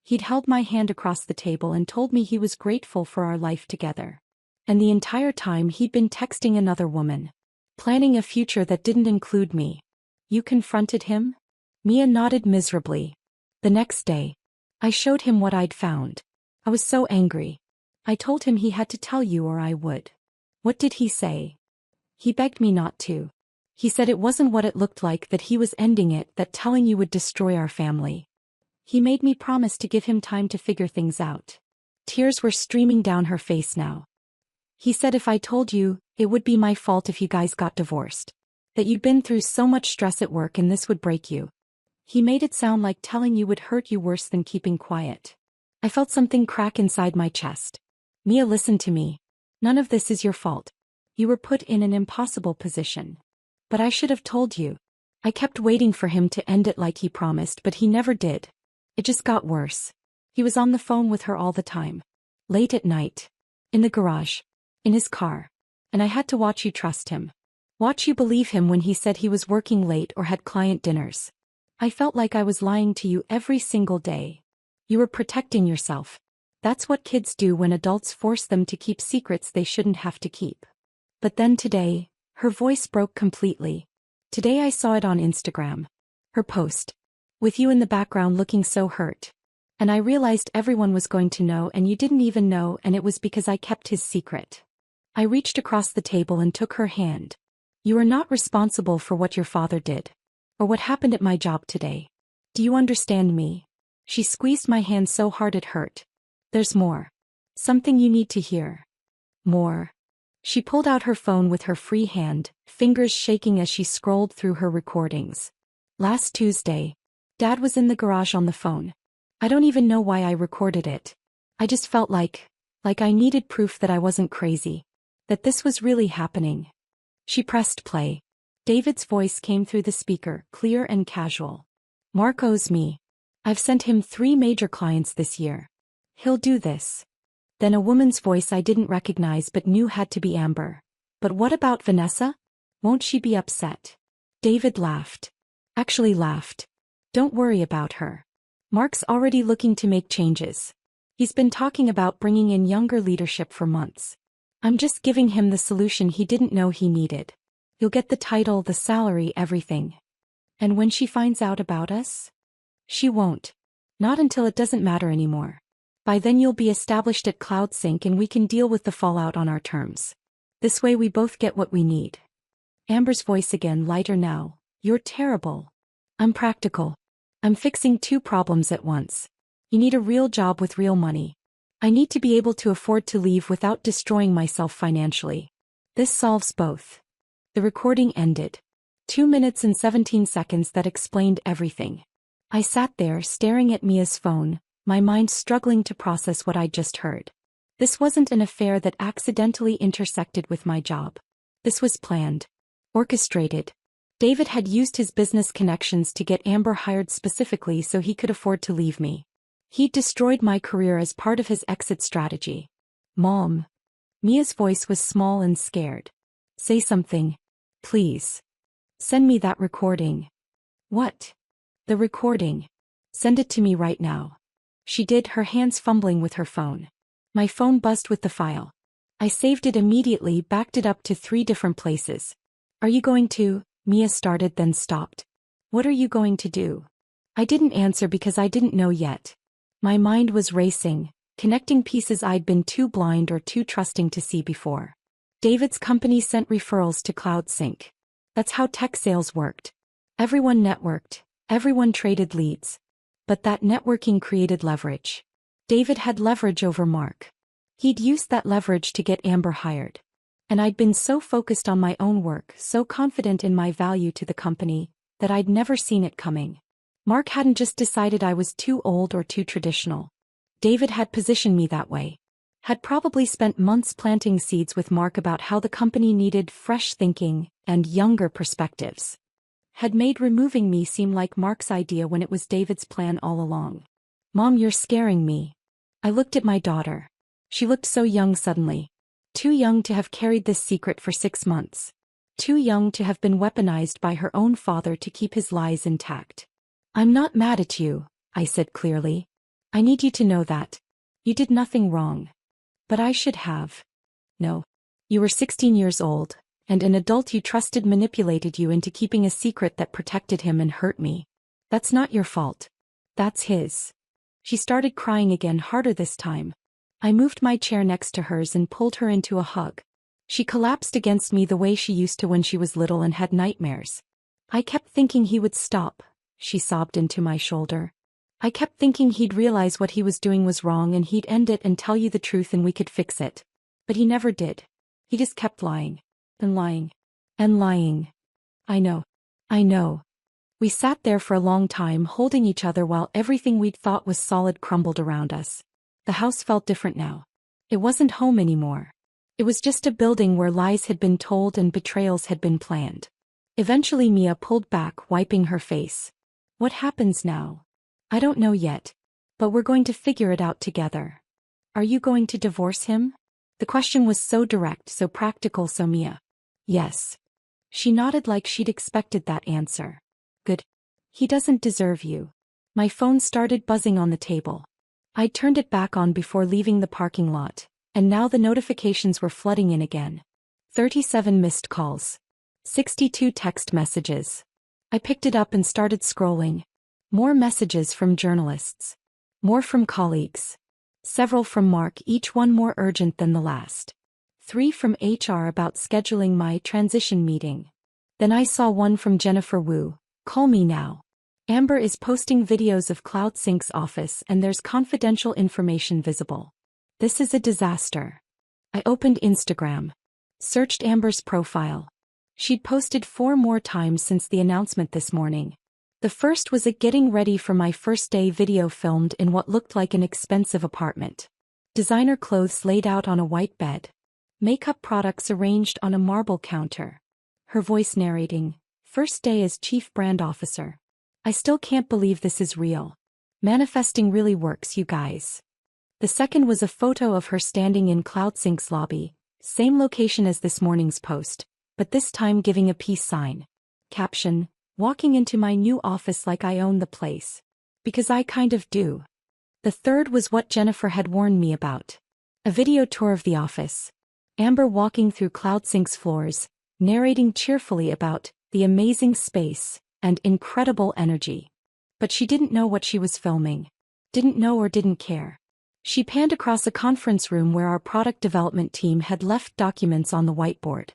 He'd held my hand across the table and told me he was grateful for our life together. And the entire time he'd been texting another woman. Planning a future that didn't include me. "You confronted him?" Mia nodded miserably. "The next day. I showed him what I'd found. I was so angry. I told him he had to tell you or I would." "What did he say?" "He begged me not to. He said it wasn't what it looked like, that he was ending it, that telling you would destroy our family. He made me promise to give him time to figure things out." Tears were streaming down her face now. "He said if I told you, it would be my fault if you guys got divorced. That you'd been through so much stress at work and this would break you. He made it sound like telling you would hurt you worse than keeping quiet." I felt something crack inside my chest. "Mia, listen to me. None of this is your fault. You were put in an impossible position. But I should have told you. I kept waiting for him to end it like he promised, but he never did. It just got worse. He was on the phone with her all the time. Late at night. In the garage. In his car. And I had to watch you trust him. Watch you believe him when he said he was working late or had client dinners. I felt like I was lying to you every single day. You were protecting yourself. That's what kids do when adults force them to keep secrets they shouldn't have to keep. But then today," her voice broke completely. "Today I saw it on Instagram. Her post. With you in the background looking so hurt. And I realized everyone was going to know and you didn't even know, and it was because I kept his secret." I reached across the table and took her hand. "You are not responsible for what your father did. Or what happened at my job today. Do you understand me?" She squeezed my hand so hard it hurt. "There's more. Something you need to hear." "More?" She pulled out her phone with her free hand, fingers shaking as she scrolled through her recordings. "Last Tuesday. Dad was in the garage on the phone. I don't even know why I recorded it. I just felt like I needed proof that I wasn't crazy. That this was really happening." She pressed play. David's voice came through the speaker, clear and casual. "Mark owes me. I've sent him 3 major clients this year. He'll do this. Then a woman's voice I didn't recognize but knew had to be Amber. But what about Vanessa? Won't she be upset? David laughed. Actually laughed. Don't worry about her. Mark's already looking to make changes. He's been talking about bringing in younger leadership for months. I'm just giving him the solution he didn't know he needed. You'll get the title, the salary, everything. And when she finds out about us? She won't. Not until it doesn't matter anymore. By then you'll be established at CloudSync and we can deal with the fallout on our terms. This way we both get what we need. Amber's voice again, lighter now. You're terrible. I'm practical. I'm fixing two problems at once. You need a real job with real money. I need to be able to afford to leave without destroying myself financially. This solves both. The recording ended. 2 minutes and 17 seconds that explained everything. I sat there staring at Mia's phone, my mind struggling to process what I'd just heard. This wasn't an affair that accidentally intersected with my job. This was planned. Orchestrated. David had used his business connections to get Amber hired specifically so he could afford to leave me. He'd destroyed my career as part of his exit strategy. Mom. Mia's voice was small and scared. Say something. Please. Send me that recording. What? The recording. Send it to me right now. She did, her hands fumbling with her phone. My phone buzzed with the file. I saved it immediately, backed it up to 3 different places. Are you going to? Mia started then stopped. What are you going to do? I didn't answer because I didn't know yet. My mind was racing, connecting pieces I'd been too blind or too trusting to see before. David's company sent referrals to CloudSync. That's how tech sales worked. Everyone networked, everyone traded leads. But that networking created leverage. David had leverage over Mark. He'd used that leverage to get Amber hired. And I'd been so focused on my own work, so confident in my value to the company, that I'd never seen it coming. Mark hadn't just decided I was too old or too traditional. David had positioned me that way. Had probably spent months planting seeds with Mark about how the company needed fresh thinking and younger perspectives. Had made removing me seem like Mark's idea when it was David's plan all along. Mom, you're scaring me. I looked at my daughter. She looked so young suddenly. Too young to have carried this secret for 6 months. Too young to have been weaponized by her own father to keep his lies intact. I'm not mad at you, I said clearly. I need you to know that. You did nothing wrong. But I should have. No. You were 16 years old, and an adult you trusted manipulated you into keeping a secret that protected him and hurt me. That's not your fault. That's his. She started crying again, harder this time. I moved my chair next to hers and pulled her into a hug. She collapsed against me the way she used to when she was little and had nightmares. I kept thinking he would stop, she sobbed into my shoulder. I kept thinking he'd realize what he was doing was wrong and he'd end it and tell you the truth and we could fix it. But he never did. He just kept lying. And lying. And lying. I know. I know. We sat there for a long time holding each other while everything we'd thought was solid crumbled around us. The house felt different now. It wasn't home anymore. It was just a building where lies had been told and betrayals had been planned. Eventually Mia pulled back, wiping her face. What happens now? I don't know yet. But we're going to figure it out together. Are you going to divorce him? The question was so direct, so practical, so Mia. Yes. She nodded like she'd expected that answer. Good. He doesn't deserve you. My phone started buzzing on the table. I turned it back on before leaving the parking lot, and now the notifications were flooding in again. 37 missed calls. 62 text messages. I picked it up and started scrolling. More messages from journalists. More from colleagues. Several from Mark, each one more urgent than the last. 3 from HR about scheduling my transition meeting. Then I saw one from Jennifer Wu. Call me now. Amber is posting videos of CloudSync's office and there's confidential information visible. This is a disaster. I opened Instagram. Searched Amber's profile. She'd posted 4 more times since the announcement this morning. The first was a getting ready for my first day video filmed in what looked like an expensive apartment. Designer clothes laid out on a white bed. Makeup products arranged on a marble counter. Her voice narrating, first day as chief brand officer. I still can't believe this is real. Manifesting really works, you guys. The second was a photo of her standing in CloudSync's lobby, same location as this morning's post, but this time giving a peace sign. Caption: walking into my new office like I own the place. Because I kind of do. The third was what Jennifer had warned me about. A video tour of the office. Amber walking through CloudSync's floors, narrating cheerfully about the amazing space and incredible energy. But she didn't know what she was filming. Didn't know or didn't care. She panned across a conference room where our product development team had left documents on the whiteboard.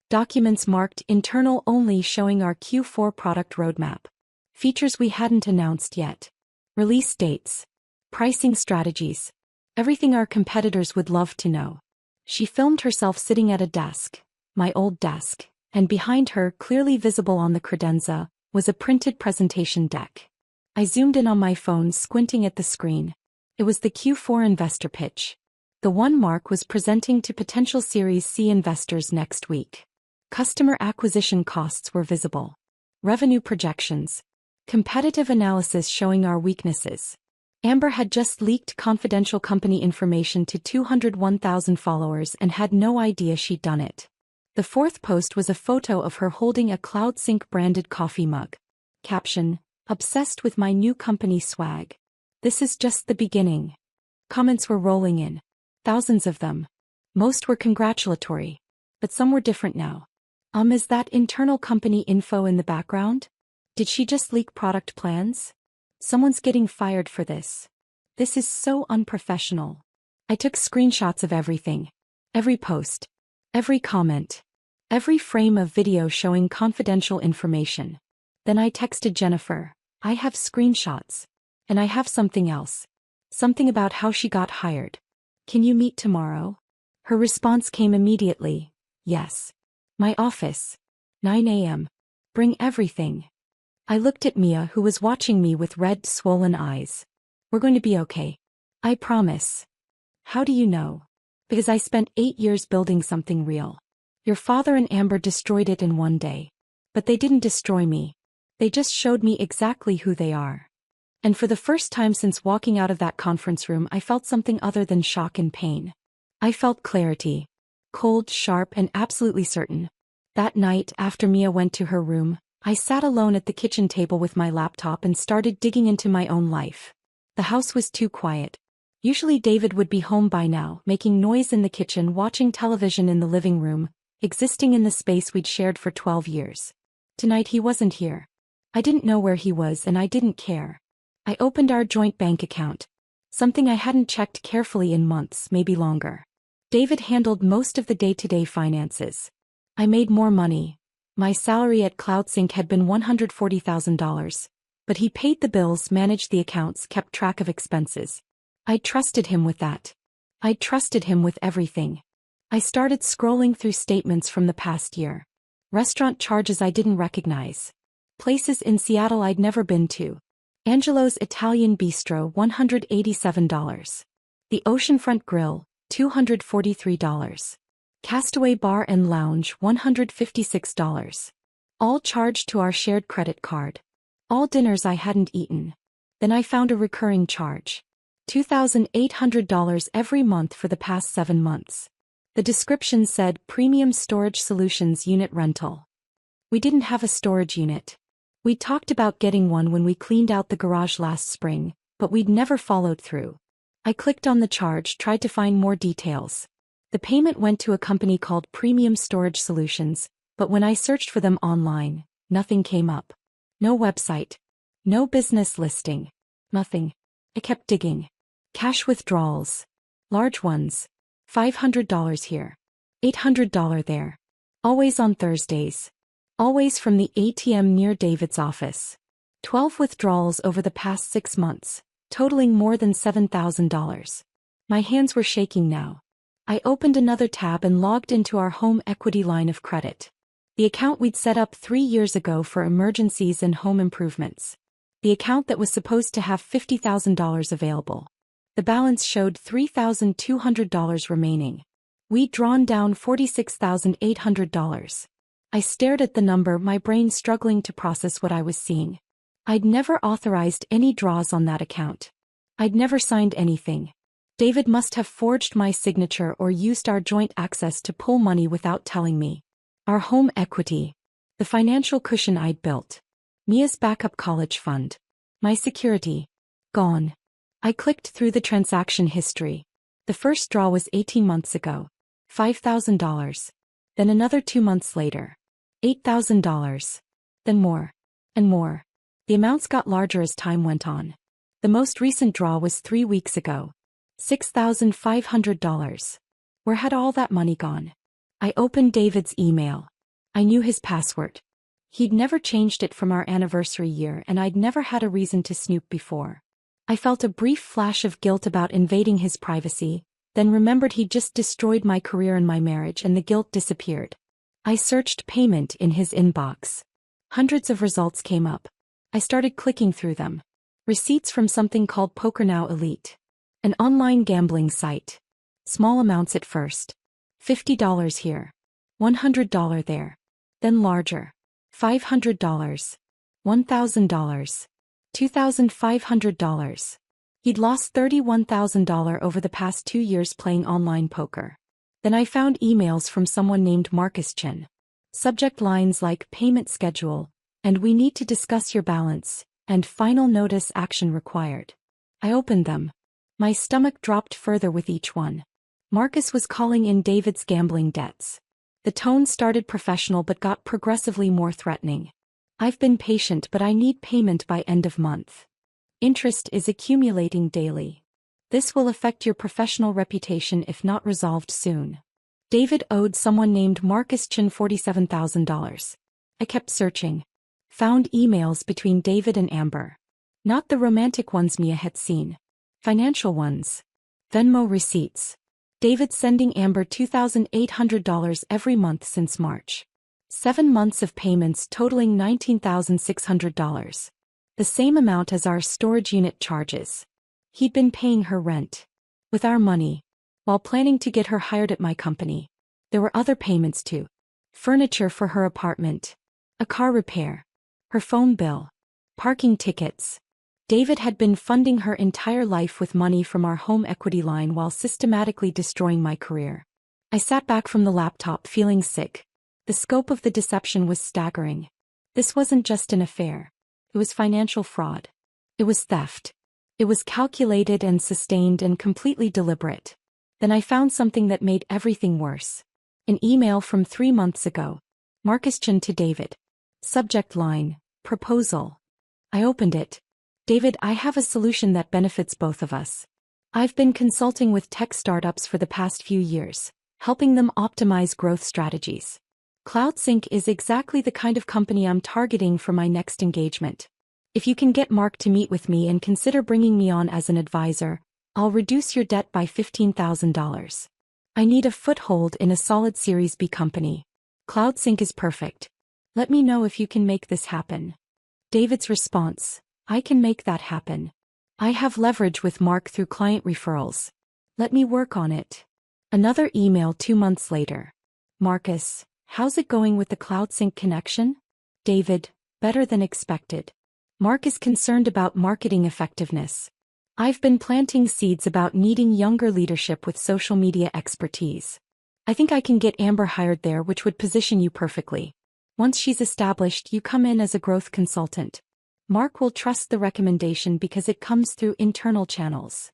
Documents marked internal only, showing our Q4 product roadmap. Features we hadn't announced yet. Release dates. Pricing strategies. Everything our competitors would love to know. She filmed herself sitting at a desk, my old desk, and behind her, clearly visible on the credenza, was a printed presentation deck. I zoomed in on my phone, squinting at the screen. It was the Q4 investor pitch. The one Mark was presenting to potential Series C investors next week. Customer acquisition costs were visible. Revenue projections. Competitive analysis showing our weaknesses. Amber had just leaked confidential company information to 201,000 followers and had no idea she'd done it. The fourth post was a photo of her holding a CloudSync branded coffee mug. Caption: obsessed with my new company swag. This is just the beginning. Comments were rolling in. Thousands of them. Most were congratulatory. But some were different now. Is that internal company info in the background? Did she just leak product plans? Someone's getting fired for this. This is so unprofessional. I took screenshots of everything. Every post. Every comment. Every frame of video showing confidential information. Then I texted Jennifer. I have screenshots. And I have something else. Something about how she got hired. Can you meet tomorrow? Her response came immediately. Yes. My office. 9 a.m. Bring everything. I looked at Mia, who was watching me with red, swollen eyes. We're going to be okay. I promise. How do you know? Because I spent 8 years building something real. Your father and Amber destroyed it in one day. But they didn't destroy me. They just showed me exactly who they are. And for the first time since walking out of that conference room, I felt something other than shock and pain. I felt clarity. Cold, sharp, and absolutely certain. That night, after Mia went to her room, I sat alone at the kitchen table with my laptop and started digging into my own life. The house was too quiet. Usually David would be home by now, making noise in the kitchen, watching television in the living room, existing in the space we'd shared for 12 years. Tonight he wasn't here. I didn't know where he was and I didn't care. I opened our joint bank account. Something I hadn't checked carefully in months, maybe longer. David handled most of the day-to-day finances. I made more money. My salary at CloudSync had been $140,000. But he paid the bills, managed the accounts, kept track of expenses. I trusted him with that. I trusted him with everything. I started scrolling through statements from the past year. Restaurant charges I didn't recognize. Places in Seattle I'd never been to. Angelo's Italian Bistro, $187. The Oceanfront Grill, $243. Castaway Bar and Lounge, $156. All charged to our shared credit card. All dinners I hadn't eaten. Then I found a recurring charge. $2,800 every month for the past 7 months. The description said Premium Storage Solutions Unit Rental. We didn't have a storage unit. We talked about getting one when we cleaned out the garage last spring, but we'd never followed through. I clicked on the charge, tried to find more details. The payment went to a company called Premium Storage Solutions, but when I searched for them online, nothing came up. No website. No business listing. Nothing. I kept digging. Cash withdrawals. Large ones. $500 here. $800 there. Always on Thursdays. Always from the ATM near David's office. 12 withdrawals over the past 6 months, totaling more than $7,000. My hands were shaking now. I opened another tab and logged into our home equity line of credit. The account we'd set up 3 years ago for emergencies and home improvements. The account that was supposed to have $50,000 available. The balance showed $3,200 remaining. We'd drawn down $46,800. I stared at the number, my brain struggling to process what I was seeing. I'd never authorized any draws on that account. I'd never signed anything. David must have forged my signature or used our joint access to pull money without telling me. Our home equity. The financial cushion I'd built. Mia's backup college fund. My security. Gone. I clicked through the transaction history. The first draw was 18 months ago. $5,000. Then another 2 months later. $8,000. Then more. And more. The amounts got larger as time went on. The most recent draw was 3 weeks ago. $6,500. Where had all that money gone? I opened David's email. I knew his password. He'd never changed it from our anniversary year, and I'd never had a reason to snoop before. I felt a brief flash of guilt about invading his privacy, then remembered he'd just destroyed my career and my marriage, and the guilt disappeared. I searched payment in his inbox. Hundreds of results came up. I started clicking through them. Receipts from something called PokerNow Elite. An online gambling site. Small amounts at first. $50 here. $100 there. Then larger. $500. $1,000. $2,500. He'd lost $31,000 over the past 2 years playing online poker. Then I found emails from someone named Marcus Chin. Subject lines like payment schedule, and we need to discuss your balance, and final notice action required. I opened them. My stomach dropped further with each one. Marcus was calling in David's gambling debts. The tone started professional but got progressively more threatening. I've been patient, but I need payment by end of month. Interest is accumulating daily. This will affect your professional reputation if not resolved soon. David owed someone named Marcus Chin $47,000. I kept searching. Found emails between David and Amber. Not the romantic ones Mia had seen. Financial ones. Venmo receipts. David sending Amber $2,800 every month since March. 7 months of payments totaling $19,600. The same amount as our storage unit charges. He'd been paying her rent. With our money. While planning to get her hired at my company. There were other payments too. Furniture for her apartment. A car repair. Her phone bill. Parking tickets. David had been funding her entire life with money from our home equity line while systematically destroying my career. I sat back from the laptop feeling sick. The scope of the deception was staggering. This wasn't just an affair. It was financial fraud. It was theft. It was calculated and sustained and completely deliberate. Then I found something that made everything worse. An email from 3 months ago. Marcus Chin to David. Subject line, proposal. I opened it. David, I have a solution that benefits both of us. I've been consulting with tech startups for the past few years, helping them optimize growth strategies. CloudSync is exactly the kind of company I'm targeting for my next engagement. If you can get Mark to meet with me and consider bringing me on as an advisor, I'll reduce your debt by $15,000. I need a foothold in a solid Series B company. CloudSync is perfect. Let me know if you can make this happen. David's response. I can make that happen. I have leverage with Mark through client referrals. Let me work on it. Another email 2 months later. Marcus, how's it going with the CloudSync connection? David, better than expected. Mark is concerned about marketing effectiveness. I've been planting seeds about needing younger leadership with social media expertise. I think I can get Amber hired there, which would position you perfectly. Once she's established, you come in as a growth consultant. Mark will trust the recommendation because it comes through internal channels.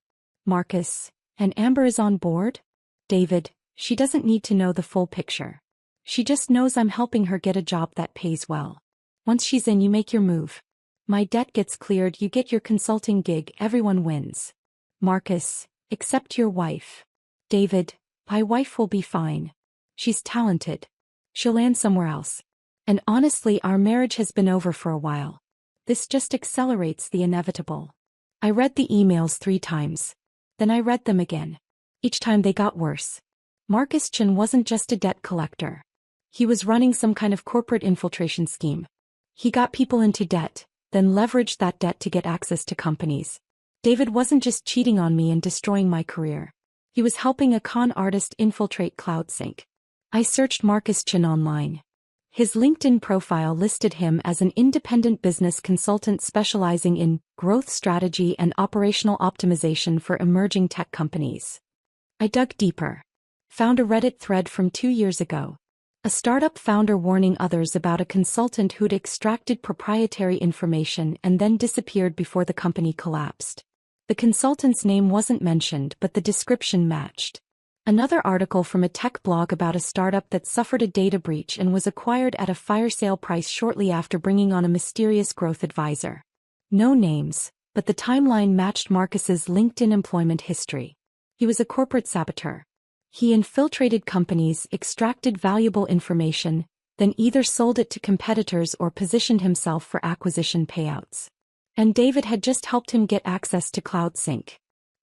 Marcus, and Amber is on board? David, she doesn't need to know the full picture. She just knows I'm helping her get a job that pays well. Once she's in, you make your move. My debt gets cleared, you get your consulting gig, everyone wins. Marcus, except your wife. David, my wife will be fine. She's talented. She'll land somewhere else. And honestly, our marriage has been over for a while. This just accelerates the inevitable. I read the emails 3 times. Then I read them again. Each time they got worse. Marcus Chin wasn't just a debt collector. He was running some kind of corporate infiltration scheme. He got people into debt, then leveraged that debt to get access to companies. David wasn't just cheating on me and destroying my career. He was helping a con artist infiltrate CloudSync. I searched Marcus Chin online. His LinkedIn profile listed him as an independent business consultant specializing in growth strategy and operational optimization for emerging tech companies. I dug deeper. Found a Reddit thread from 2 years ago. A startup founder warning others about a consultant who'd extracted proprietary information and then disappeared before the company collapsed. The consultant's name wasn't mentioned, but the description matched. Another article from a tech blog about a startup that suffered a data breach and was acquired at a fire sale price shortly after bringing on a mysterious growth advisor. No names, but the timeline matched Marcus's LinkedIn employment history. He was a corporate saboteur. He infiltrated companies, extracted valuable information, then either sold it to competitors or positioned himself for acquisition payouts. And David had just helped him get access to CloudSync.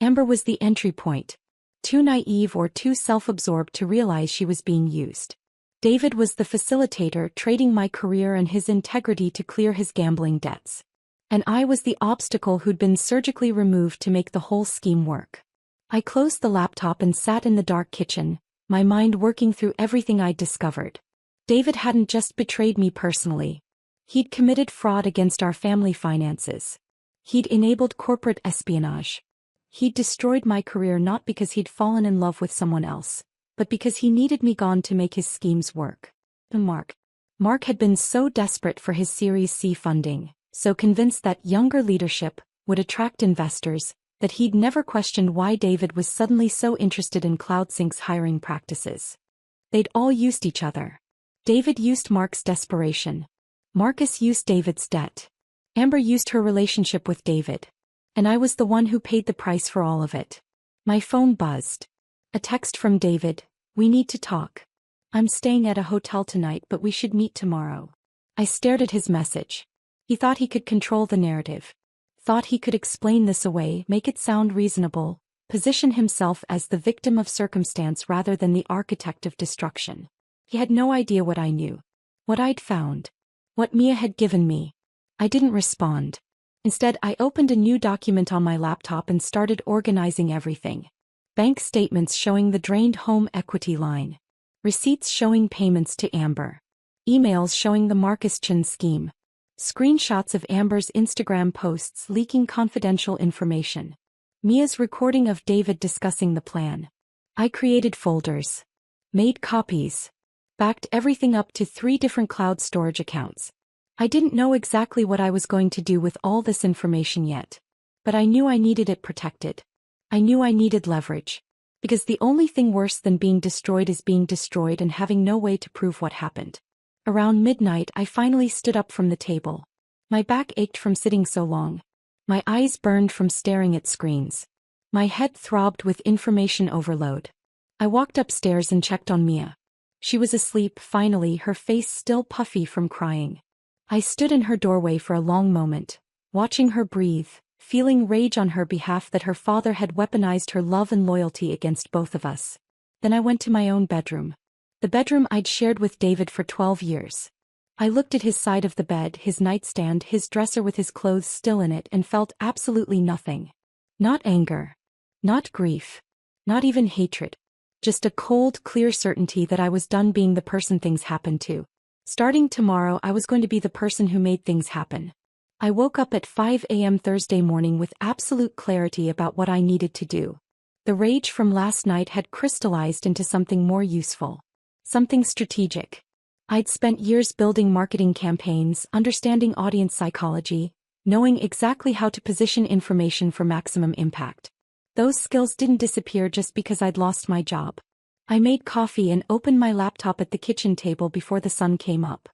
Amber was the entry point. Too naive or too self-absorbed to realize she was being used. David was the facilitator, trading my career and his integrity to clear his gambling debts. And I was the obstacle who'd been surgically removed to make the whole scheme work. I closed the laptop and sat in the dark kitchen, my mind working through everything I'd discovered. David hadn't just betrayed me personally. He'd committed fraud against our family finances. He'd enabled corporate espionage. He'd destroyed my career not because he'd fallen in love with someone else, but because he needed me gone to make his schemes work. Mark had been so desperate for his Series C funding, so convinced that younger leadership would attract investors, that he'd never questioned why David was suddenly so interested in CloudSync's hiring practices. They'd all used each other. David used Mark's desperation. Marcus used David's debt. Amber used her relationship with David. And I was the one who paid the price for all of it. My phone buzzed. A text from David: "We need to talk. I'm staying at a hotel tonight, but we should meet tomorrow." I stared at his message. He thought he could control the narrative. Thought he could explain this away, make it sound reasonable, position himself as the victim of circumstance rather than the architect of destruction. He had no idea what I knew. What I'd found. What Mia had given me. I didn't respond. Instead, I opened a new document on my laptop and started organizing everything. Bank statements showing the drained home equity line. Receipts showing payments to Amber. Emails showing the Marcus Chin scheme. Screenshots of Amber's Instagram posts leaking confidential information. Mia's recording of David discussing the plan. I created folders. Made copies. Backed everything up to 3 different cloud storage accounts. I didn't know exactly what I was going to do with all this information yet. But I knew I needed it protected. I knew I needed leverage. Because the only thing worse than being destroyed is being destroyed and having no way to prove what happened. Around midnight, I finally stood up from the table. My back ached from sitting so long. My eyes burned from staring at screens. My head throbbed with information overload. I walked upstairs and checked on Mia. She was asleep, finally, her face still puffy from crying. I stood in her doorway for a long moment, watching her breathe, feeling rage on her behalf that her father had weaponized her love and loyalty against both of us. Then I went to my own bedroom. The bedroom I'd shared with David for 12 years. I looked at his side of the bed, his nightstand, his dresser with his clothes still in it, and felt absolutely nothing. Not anger. Not grief. Not even hatred. Just a cold, clear certainty that I was done being the person things happened to. Starting tomorrow, I was going to be the person who made things happen. I woke up at 5 a.m. Thursday morning with absolute clarity about what I needed to do. The rage from last night had crystallized into something more useful. Something strategic. I'd spent years building marketing campaigns, understanding audience psychology, knowing exactly how to position information for maximum impact. Those skills didn't disappear just because I'd lost my job. I made coffee and opened my laptop at the kitchen table before the sun came up.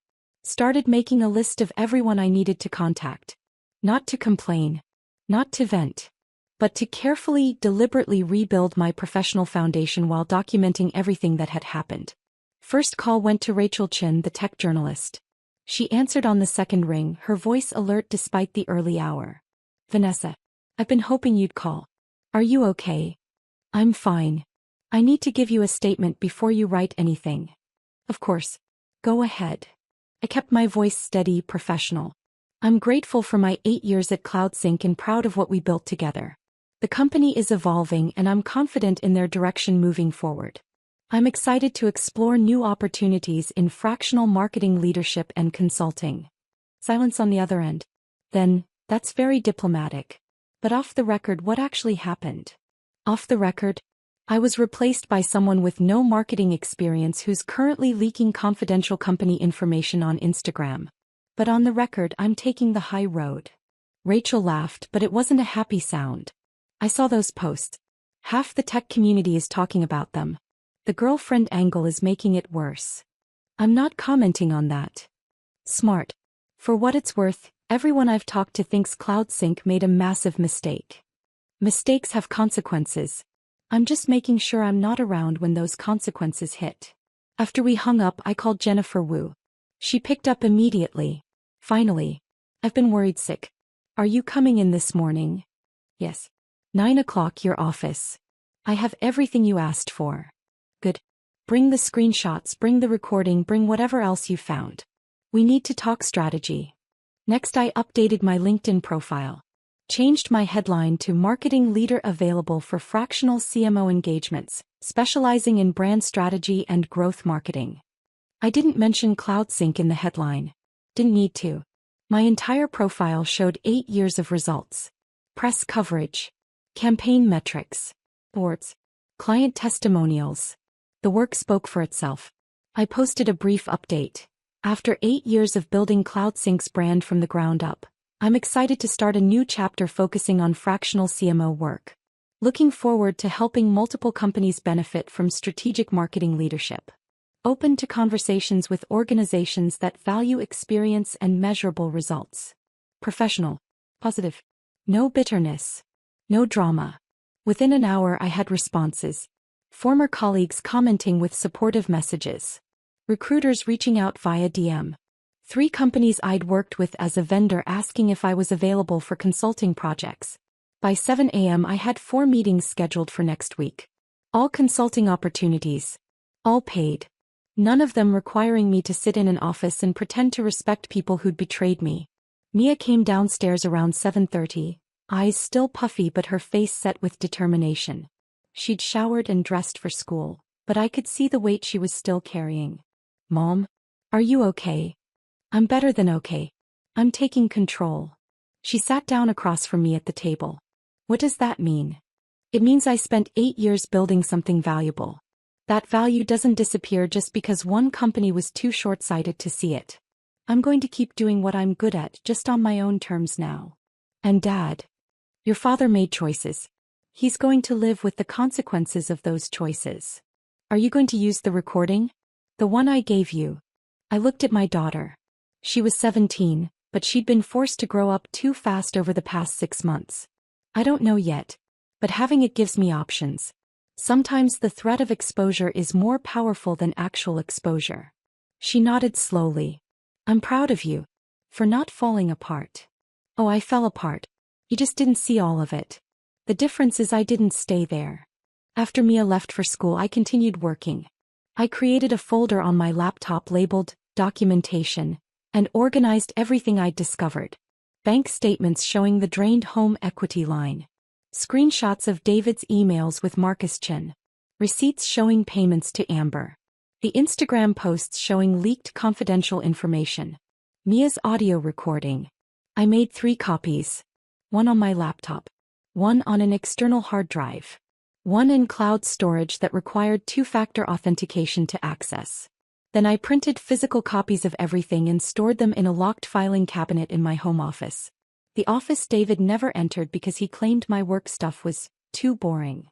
Started making a list of everyone I needed to contact. Not to complain. Not to vent. But to carefully, deliberately rebuild my professional foundation while documenting everything that had happened. First call went to Rachel Chin, the tech journalist. She answered on the second ring, her voice alert despite the early hour. "Vanessa, I've been hoping you'd call. Are you okay?" "I'm fine. I need to give you a statement before you write anything." "Of course. Go ahead." I kept my voice steady, professional. "I'm grateful for my 8 years at CloudSync and proud of what we built together. The company is evolving and I'm confident in their direction moving forward. I'm excited to explore new opportunities in fractional marketing leadership and consulting. Silence on the other end. Then, that's very diplomatic. But off the record, what actually happened? Off the record, I was replaced by someone with no marketing experience who's currently leaking confidential company information on Instagram. But on the record, I'm taking the high road. Rachel laughed, but it wasn't a happy sound. I saw those posts. Half the tech community is talking about them. The girlfriend angle is making it worse. I'm not commenting on that. Smart. For what it's worth, everyone I've talked to thinks CloudSync made a massive mistake. Mistakes have consequences. I'm just making sure I'm not around when those consequences hit. After we hung up, I called Jennifer Wu. She picked up immediately. Finally. I've been worried sick. Are you coming in this morning? Yes. 9 o'clock, your office. I have everything you asked for. Good. Bring the screenshots, bring the recording, bring whatever else you found. We need to talk strategy. Next, I updated my LinkedIn profile. Changed my headline to Marketing Leader Available for Fractional CMO Engagements, specializing in brand strategy and growth marketing. I didn't mention CloudSync in the headline. Didn't need to. My entire profile showed 8 years of results. Press coverage. Campaign metrics. Boards. Client testimonials. The work spoke for itself. I posted a brief update. After 8 years of building CloudSync's brand from the ground up, I'm excited to start a new chapter focusing on fractional CMO work. Looking forward to helping multiple companies benefit from strategic marketing leadership. Open to conversations with organizations that value experience and measurable results. Professional. Positive. No bitterness. No drama. Within an hour, I had responses. Former colleagues commenting with supportive messages. Recruiters reaching out via DM. 3 companies I'd worked with as a vendor asking if I was available for consulting projects. By 7 a.m. I had 4 meetings scheduled for next week. All consulting opportunities. All paid. None of them requiring me to sit in an office and pretend to respect people who'd betrayed me. Mia came downstairs around 7:30, eyes still puffy but her face set with determination. She'd showered and dressed for school, but I could see the weight she was still carrying. Mom? Are you okay? I'm better than okay. I'm taking control. She sat down across from me at the table. What does that mean? It means I spent 8 years building something valuable. That value doesn't disappear just because one company was too short-sighted to see it. I'm going to keep doing what I'm good at, just on my own terms now. And Dad? Your father made choices. He's going to live with the consequences of those choices. Are you going to use the recording? The one I gave you. I looked at my daughter. She was 17, but she'd been forced to grow up too fast over the past 6 months. I don't know yet, but having it gives me options. Sometimes the threat of exposure is more powerful than actual exposure. She nodded slowly. I'm proud of you. For not falling apart. Oh, I fell apart. You just didn't see all of it. The difference is I didn't stay there. After Mia left for school, I continued working. I created a folder on my laptop labeled Documentation and organized everything I'd discovered. Bank statements showing the drained home equity line. Screenshots of David's emails with Marcus Chen. Receipts showing payments to Amber. The Instagram posts showing leaked confidential information. Mia's audio recording. I made 3 copies. One on my laptop. One on an external hard drive. One in cloud storage that required 2-factor authentication to access. Then I printed physical copies of everything and stored them in a locked filing cabinet in my home office. The office David never entered because he claimed my work stuff was too boring.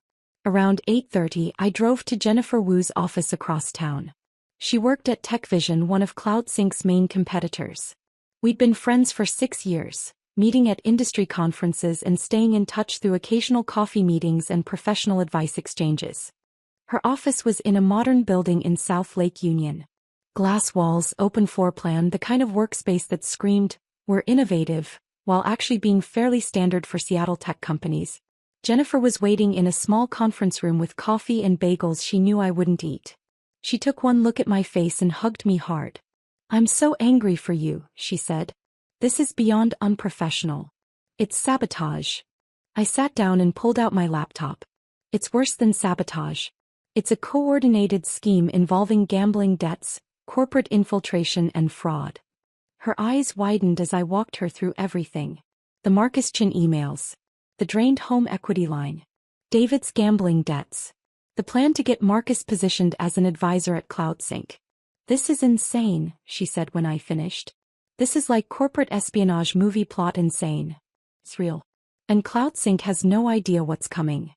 Around 8:30, I drove to Jennifer Wu's office across town. She worked at TechVision, one of CloudSync's main competitors. We'd been friends for 6 years, meeting at industry conferences and staying in touch through occasional coffee meetings and professional advice exchanges. Her office was in a modern building in South Lake Union. Glass walls, open floor plan, the kind of workspace that screamed, "We're innovative," while actually being fairly standard for Seattle tech companies. Jennifer was waiting in a small conference room with coffee and bagels she knew I wouldn't eat. She took one look at my face and hugged me hard. "I'm so angry for you," she said. "This is beyond unprofessional. It's sabotage." I sat down and pulled out my laptop. "It's worse than sabotage. It's a coordinated scheme involving gambling debts, corporate infiltration and fraud. Her eyes widened as I walked her through everything. The Marcus Chin emails. The drained home equity line. David's gambling debts. The plan to get Marcus positioned as an advisor at CloudSync. This is insane, she said when I finished. This is like corporate espionage movie plot insane. It's real. And CloudSync has no idea what's coming.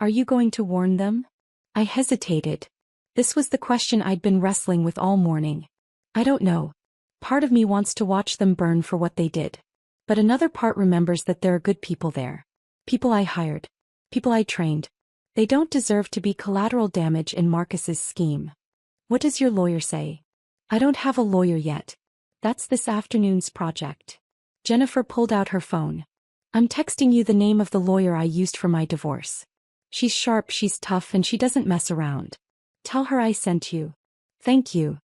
Are you going to warn them? I hesitated. This was the question I'd been wrestling with all morning. I don't know. Part of me wants to watch them burn for what they did. But another part remembers that there are good people there. People I hired. People I trained. They don't deserve to be collateral damage in Marcus's scheme. What does your lawyer say? I don't have a lawyer yet. That's this afternoon's project. Jennifer pulled out her phone. I'm texting you the name of the lawyer I used for my divorce. She's sharp, she's tough, and she doesn't mess around. Tell her I sent you. Thank you.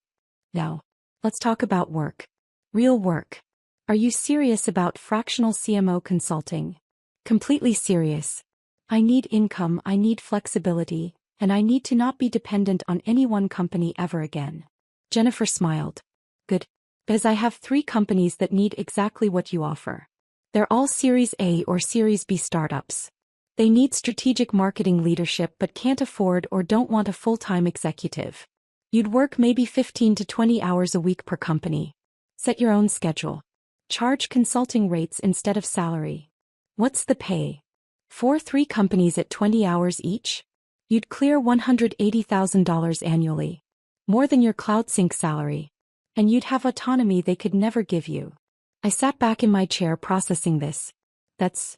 Now, let's talk about work. Real work. Are you serious about fractional CMO consulting? Completely serious. I need income, I need flexibility, and I need to not be dependent on any one company ever again. Jennifer smiled. Good. Because I have 3 companies that need exactly what you offer. They're all Series A or Series B startups. They need strategic marketing leadership but can't afford or don't want a full-time executive. You'd work maybe 15 to 20 hours a week per company. Set your own schedule. Charge consulting rates instead of salary. What's the pay? For 3 companies at 20 hours each? You'd clear $180,000 annually. More than your CloudSync salary. And you'd have autonomy they could never give you. I sat back in my chair processing this. That's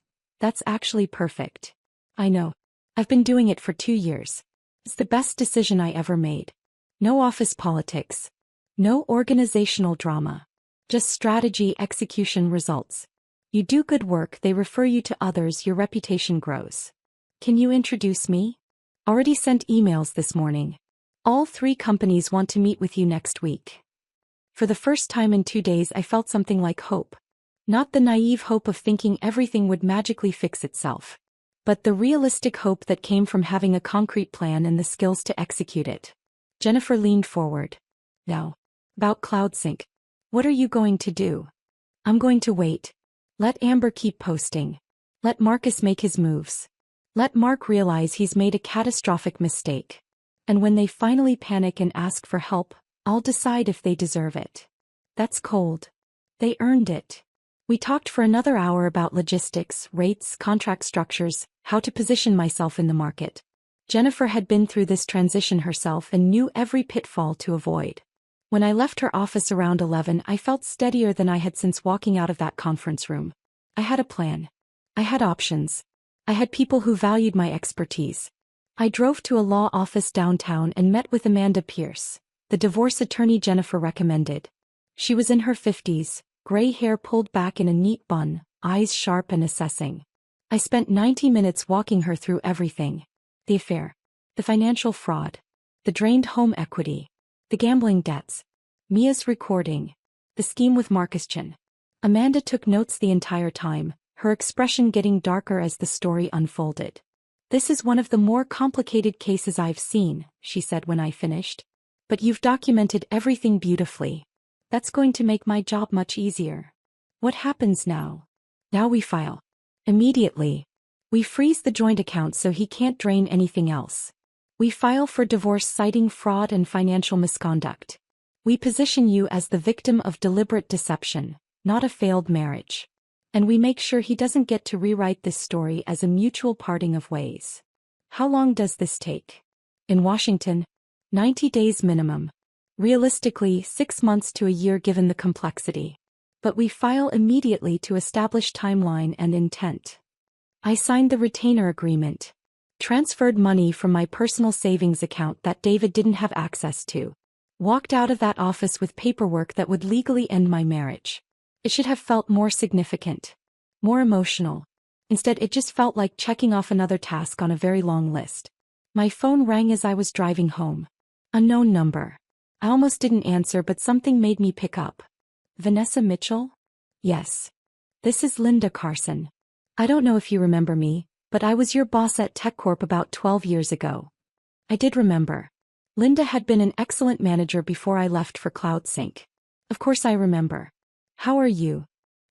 actually perfect. I know. I've been doing it for 2 years. It's the best decision I ever made. No office politics. No organizational drama. Just strategy, execution, results. You do good work, they refer you to others, your reputation grows. Can you introduce me? Already sent emails this morning. All 3 companies want to meet with you next week. For the first time in 2 days I felt something like hope. Not the naive hope of thinking everything would magically fix itself. But the realistic hope that came from having a concrete plan and the skills to execute it. Jennifer leaned forward. Now, about CloudSync. What are you going to do? I'm going to wait. Let Amber keep posting. Let Marcus make his moves. Let Mark realize he's made a catastrophic mistake. And when they finally panic and ask for help, I'll decide if they deserve it. That's cold. They earned it. We talked for another hour about logistics, rates, contract structures, how to position myself in the market. Jennifer had been through this transition herself and knew every pitfall to avoid. When I left her office around 11, I felt steadier than I had since walking out of that conference room. I had a plan. I had options. I had people who valued my expertise. I drove to a law office downtown and met with Amanda Pierce, the divorce attorney Jennifer recommended. She was in her 50s. Gray hair pulled back in a neat bun, eyes sharp and assessing. I spent 90 minutes walking her through everything. The affair. The financial fraud. The drained home equity. The gambling debts. Mia's recording. The scheme with Marcus Chin. Amanda took notes the entire time, her expression getting darker as the story unfolded. This is one of the more complicated cases I've seen, she said when I finished. But you've documented everything beautifully. That's going to make my job much easier. What happens now? Now we file. Immediately. We freeze the joint account so he can't drain anything else. We file for divorce citing fraud and financial misconduct. We position you as the victim of deliberate deception, not a failed marriage. And we make sure he doesn't get to rewrite this story as a mutual parting of ways. How long does this take? In Washington, 90 days minimum. Realistically, 6 months to a year given the complexity. But we file immediately to establish timeline and intent. I signed the retainer agreement. Transferred money from my personal savings account that David didn't have access to. Walked out of that office with paperwork that would legally end my marriage. It should have felt more significant. More emotional. Instead, it just felt like checking off another task on a very long list. My phone rang as I was driving home. Unknown number. I almost didn't answer, but something made me pick up. Vanessa Mitchell? Yes. This is Linda Carson. I don't know if you remember me, but I was your boss at TechCorp about 12 years ago. I did remember. Linda had been an excellent manager before I left for CloudSync. Of course I remember. How are you?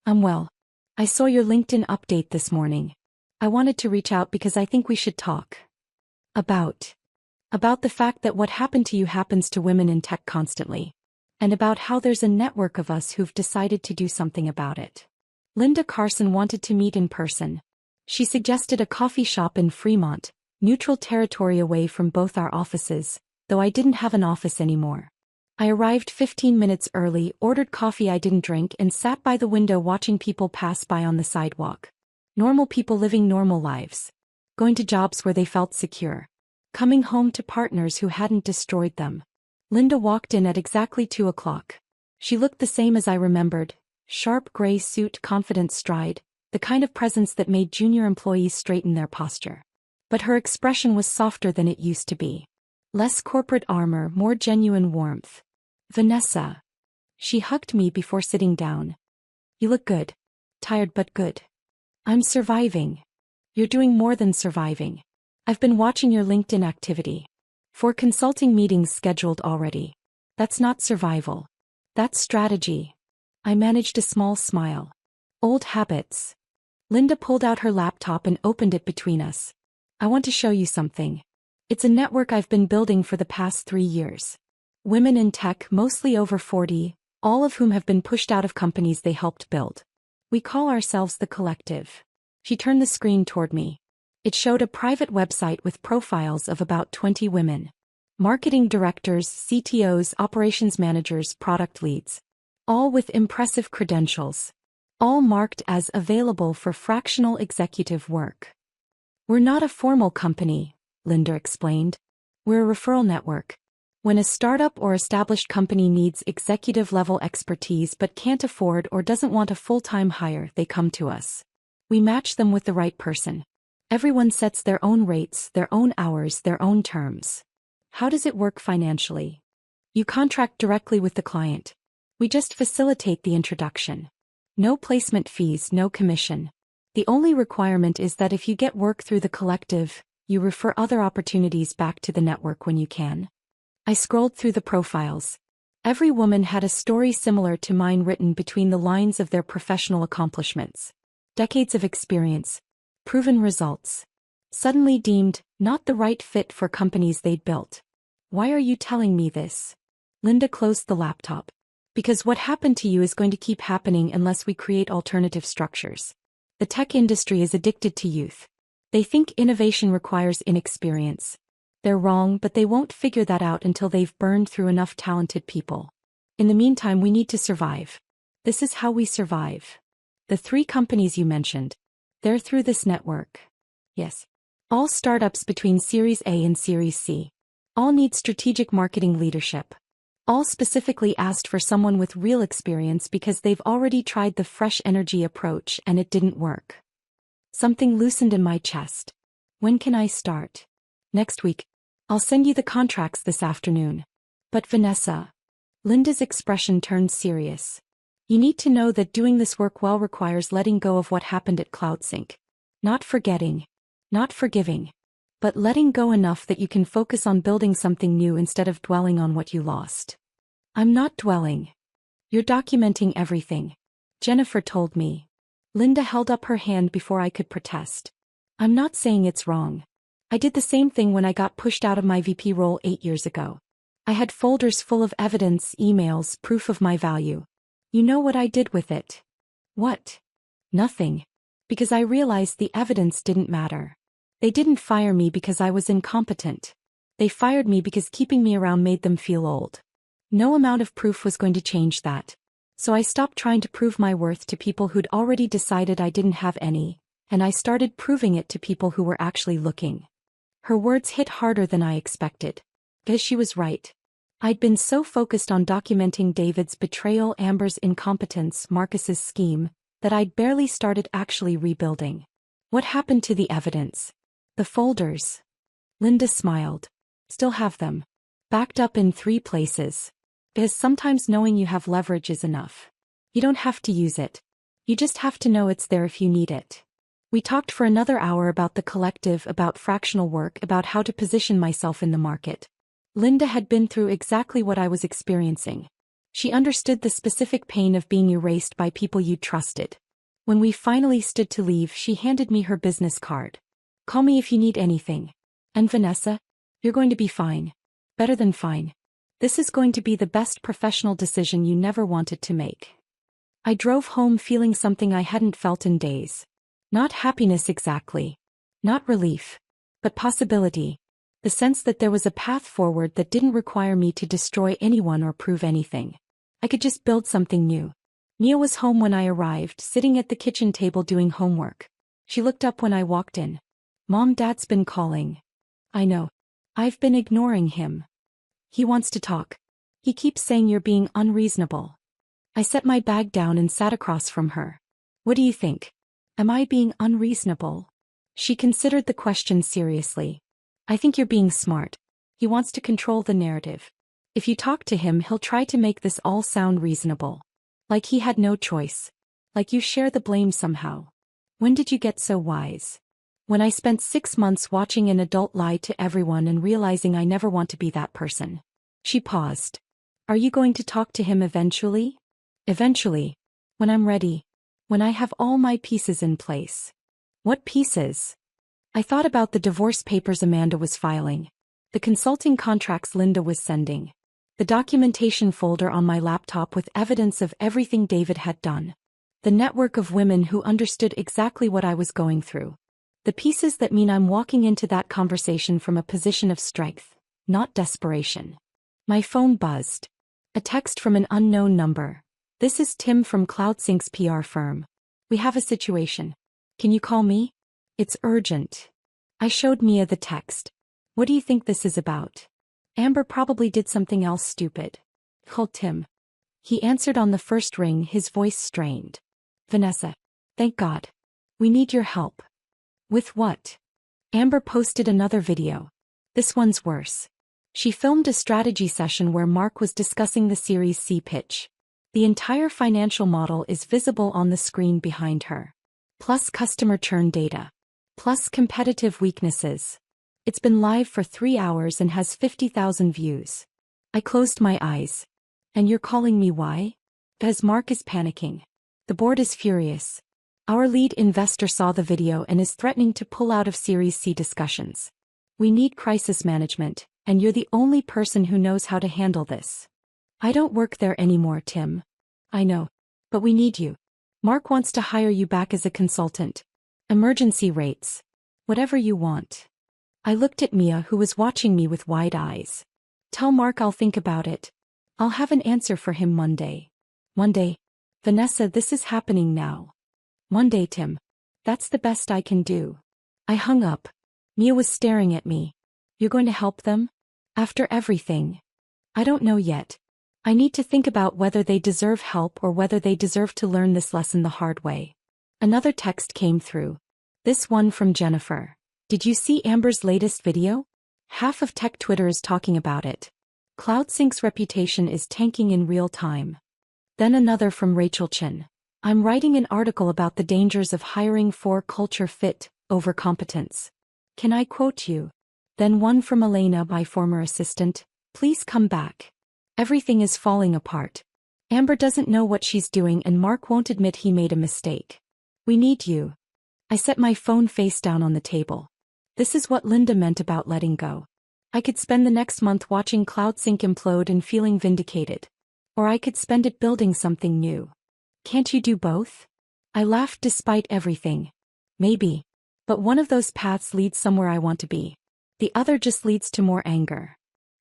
I'm well. I saw your LinkedIn update this morning. I wanted to reach out because I think we should talk. About the fact that what happened to you happens to women in tech constantly. And about how there's a network of us who've decided to do something about it. Linda Carson wanted to meet in person. She suggested a coffee shop in Fremont, neutral territory away from both our offices, though I didn't have an office anymore. I arrived 15 minutes early, ordered coffee I didn't drink, and sat by the window watching people pass by on the sidewalk. Normal people living normal lives. Going to jobs where they felt secure. Coming home to partners who hadn't destroyed them. Linda walked in at exactly 2 o'clock. She looked the same as I remembered. Sharp gray suit, confident stride, the kind of presence that made junior employees straighten their posture. But her expression was softer than it used to be. Less corporate armor, more genuine warmth. Vanessa. She hugged me before sitting down. You look good. Tired but good. I'm surviving. You're doing more than surviving. I've been watching your LinkedIn activity. 4 consulting meetings scheduled already. That's not survival. That's strategy. I managed a small smile. Old habits. Linda pulled out her laptop and opened it between us. I want to show you something. It's a network I've been building for the past 3 years. Women in tech, mostly over 40, all of whom have been pushed out of companies they helped build. We call ourselves the Collective. She turned the screen toward me. It showed a private website with profiles of about 20 women. Marketing directors, CTOs, operations managers, product leads. All with impressive credentials. All marked as available for fractional executive work. We're not a formal company, Linda explained. We're a referral network. When a startup or established company needs executive-level expertise but can't afford or doesn't want a full-time hire, they come to us. We match them with the right person. Everyone sets their own rates, their own hours, their own terms. How does it work financially? You contract directly with the client. We just facilitate the introduction. No placement fees, no commission. The only requirement is that if you get work through the Collective, you refer other opportunities back to the network when you can. I scrolled through the profiles. Every woman had a story similar to mine written between the lines of their professional accomplishments. Decades of experience. Proven results. Suddenly deemed not the right fit for companies they'd built. Why are you telling me this? Linda closed the laptop. Because what happened to you is going to keep happening unless we create alternative structures. The tech industry is addicted to youth. They think innovation requires inexperience. They're wrong, but they won't figure that out until they've burned through enough talented people. In the meantime, we need to survive. This is how we survive. The 3 companies you mentioned. They're through this network. Yes. All startups between Series A and Series C. All need strategic marketing leadership. All specifically asked for someone with real experience because they've already tried the fresh energy approach and it didn't work. Something loosened in my chest. When can I start? Next week. I'll send you the contracts this afternoon. But Vanessa. Linda's expression turned serious. You need to know that doing this work well requires letting go of what happened at CloudSync. Not forgetting. Not forgiving. But letting go enough that you can focus on building something new instead of dwelling on what you lost. I'm not dwelling. You're documenting everything. Jennifer told me. Linda held up her hand before I could protest. I'm not saying it's wrong. I did the same thing when I got pushed out of my VP role 8 years ago. I had folders full of evidence, emails, proof of my value. You know what I did with it? What? Nothing. Because I realized the evidence didn't matter. They didn't fire me because I was incompetent. They fired me because keeping me around made them feel old. No amount of proof was going to change that. So I stopped trying to prove my worth to people who'd already decided I didn't have any, and I started proving it to people who were actually looking. Her words hit harder than I expected. Because she was right. I'd been so focused on documenting David's betrayal, Amber's incompetence, Marcus's scheme, that I'd barely started actually rebuilding. What happened to the evidence? The folders. Linda smiled. Still have them. Backed up in 3 places. Because sometimes knowing you have leverage is enough. You don't have to use it. You just have to know it's there if you need it. We talked for another hour about the collective, about fractional work, about how to position myself in the market. Linda had been through exactly what I was experiencing. She understood the specific pain of being erased by people you trusted. When we finally stood to leave, she handed me her business card. Call me if you need anything. And Vanessa, you're going to be fine. Better than fine. This is going to be the best professional decision you never wanted to make. I drove home feeling something I hadn't felt in days. Not happiness exactly. Not relief. But possibility. The sense that there was a path forward that didn't require me to destroy anyone or prove anything. I could just build something new. Mia was home when I arrived, sitting at the kitchen table doing homework. She looked up when I walked in. Mom, Dad's been calling. I know. I've been ignoring him. He wants to talk. He keeps saying you're being unreasonable. I set my bag down and sat across from her. What do you think? Am I being unreasonable? She considered the question seriously. I think you're being smart. He wants to control the narrative. If you talk to him, he'll try to make this all sound reasonable. Like he had no choice. Like you share the blame somehow. When did you get so wise? When I spent 6 months watching an adult lie to everyone and realizing I never want to be that person. She paused. Are you going to talk to him eventually? Eventually. When I'm ready. When I have all my pieces in place. What pieces? I thought about the divorce papers Amanda was filing. The consulting contracts Linda was sending. The documentation folder on my laptop with evidence of everything David had done. The network of women who understood exactly what I was going through. The pieces that mean I'm walking into that conversation from a position of strength, not desperation. My phone buzzed. A text from an unknown number. This is Tim from CloudSync's PR firm. We have a situation. Can you call me? It's urgent. I showed Mia the text. What do you think this is about? Amber probably did something else stupid. Called Tim. He answered on the first ring, his voice strained. Vanessa. Thank God. We need your help. With what? Amber posted another video. This one's worse. She filmed a strategy session where Mark was discussing the Series C pitch. The entire financial model is visible on the screen behind her. Plus customer churn data. Plus competitive weaknesses. It's been live for 3 hours and has 50,000 views. I closed my eyes. And you're calling me why? Because Mark is panicking. The board is furious. Our lead investor saw the video and is threatening to pull out of Series C discussions. We need crisis management, and you're the only person who knows how to handle this. I don't work there anymore, Tim. I know. But we need you. Mark wants to hire you back as a consultant. Emergency rates. Whatever you want. I looked at Mia, who was watching me with wide eyes. Tell Mark I'll think about it. I'll have an answer for him Monday. Monday. Vanessa, this is happening now. Monday, Tim. That's the best I can do. I hung up. Mia was staring at me. You're going to help them? After everything? I don't know yet. I need to think about whether they deserve help or whether they deserve to learn this lesson the hard way. Another text came through. This one from Jennifer. Did you see Amber's latest video? Half of tech Twitter is talking about it. CloudSync's reputation is tanking in real time. Then another from Rachel Chin. I'm writing an article about the dangers of hiring for culture fit over competence. Can I quote you? Then one from Elena, my former assistant. Please come back. Everything is falling apart. Amber doesn't know what she's doing and Mark won't admit he made a mistake. We need you. I set my phone face down on the table. This is what Linda meant about letting go. I could spend the next month watching CloudSync implode and feeling vindicated. Or I could spend it building something new. Can't you do both? I laughed despite everything. Maybe. But one of those paths leads somewhere I want to be. The other just leads to more anger.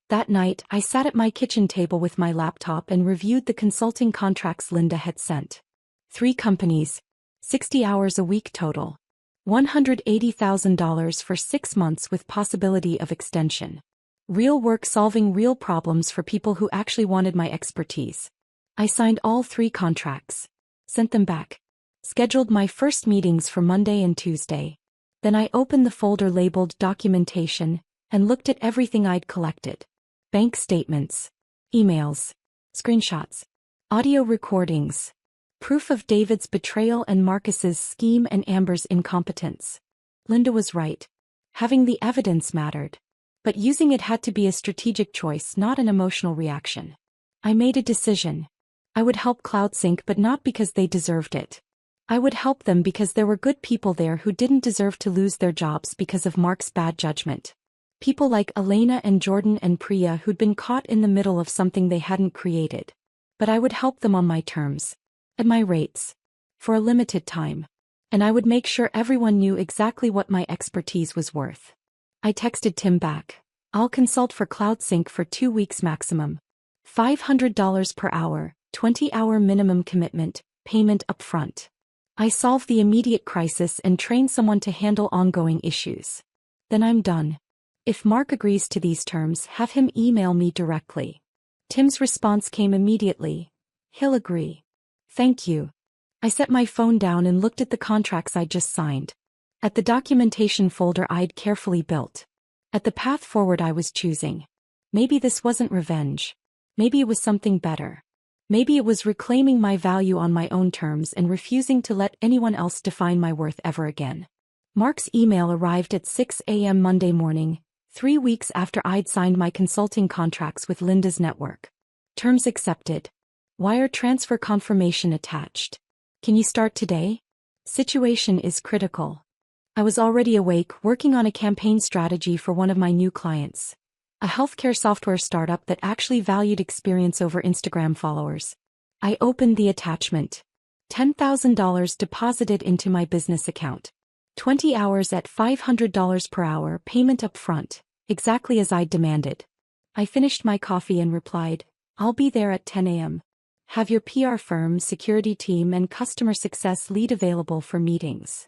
That night, I sat at my kitchen table with my laptop and reviewed the consulting contracts Linda had sent. 3 companies. 60 hours a week total. $180,000 for 6 months with possibility of extension. Real work solving real problems for people who actually wanted my expertise. I signed all 3 contracts. Sent them back. Scheduled my first meetings for Monday and Tuesday. Then I opened the folder labeled documentation and looked at everything I'd collected. Bank statements. Emails. Screenshots. Audio recordings. Proof of David's betrayal and Marcus's scheme and Amber's incompetence. Linda was right. Having the evidence mattered. But using it had to be a strategic choice, not an emotional reaction. I made a decision. I would help CloudSync, but not because they deserved it. I would help them because there were good people there who didn't deserve to lose their jobs because of Mark's bad judgment. People like Elena and Jordan and Priya who'd been caught in the middle of something they hadn't created. But I would help them on my terms. At my rates. For a limited time. And I would make sure everyone knew exactly what my expertise was worth. I texted Tim back. I'll consult for CloudSync for 2 weeks maximum. $500 per hour, 20-hour minimum commitment, payment upfront. I solve the immediate crisis and train someone to handle ongoing issues. Then I'm done. If Mark agrees to these terms, have him email me directly. Tim's response came immediately. He'll agree. Thank you. I set my phone down and looked at the contracts I'd just signed. At the documentation folder I'd carefully built. At the path forward I was choosing. Maybe this wasn't revenge. Maybe it was something better. Maybe it was reclaiming my value on my own terms and refusing to let anyone else define my worth ever again. Mark's email arrived at 6 a.m. Monday morning, 3 weeks after I'd signed my consulting contracts with Linda's network. Terms accepted. Wire transfer confirmation attached. Can you start today? Situation is critical. I was already awake, working on a campaign strategy for one of my new clients. A healthcare software startup that actually valued experience over Instagram followers. I opened the attachment. $10,000 deposited into my business account. 20 hours at $500 per hour, payment upfront, exactly as I'd demanded. I finished my coffee and replied, I'll be there at 10 a.m. Have your PR firm, security team, and customer success lead available for meetings.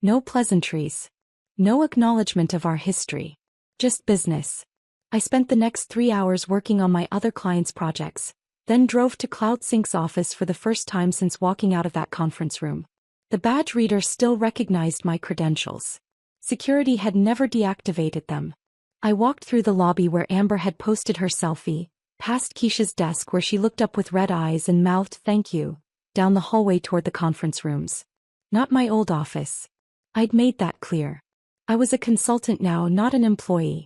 No pleasantries. No acknowledgement of our history. Just business. I spent the next 3 hours working on my other clients' projects, then drove to CloudSync's office for the first time since walking out of that conference room. The badge reader still recognized my credentials. Security had never deactivated them. I walked through the lobby where Amber had posted her selfie, past Keisha's desk where she looked up with red eyes and mouthed thank you, down the hallway toward the conference rooms. Not my old office. I'd made that clear. I was a consultant now, not an employee.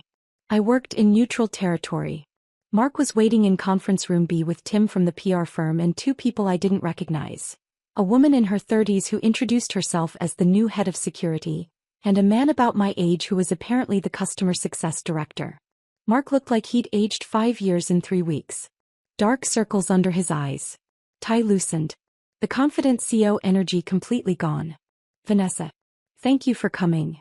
I worked in neutral territory. Mark was waiting in conference room B with Tim from the PR firm and 2 people I didn't recognize. A woman in her 30s who introduced herself as the new head of security, and a man about my age who was apparently the customer success director. Mark looked like he'd aged 5 years in 3 weeks. Dark circles under his eyes. Tie loosened. The confident CEO energy completely gone. Vanessa. Thank you for coming.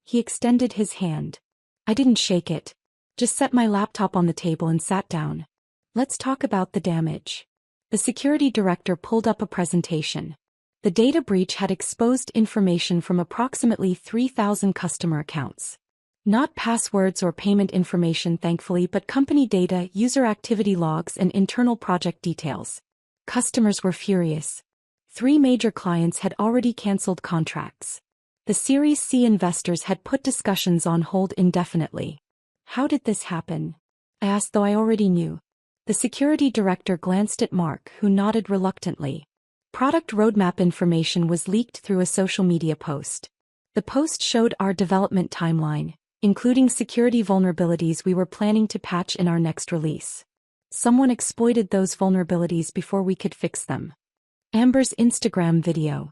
He extended his hand. I didn't shake it. Just set my laptop on the table and sat down. Let's talk about the damage. The security director pulled up a presentation. The data breach had exposed information from approximately 3,000 customer accounts. Not passwords or payment information, thankfully, but company data, user activity logs, and internal project details. Customers were furious. 3 major clients had already canceled contracts. The Series C investors had put discussions on hold indefinitely. How did this happen? I asked, though I already knew. The security director glanced at Mark, who nodded reluctantly. Product roadmap information was leaked through a social media post. The post showed our development timeline, including security vulnerabilities we were planning to patch in our next release. Someone exploited those vulnerabilities before we could fix them. Amber's Instagram video.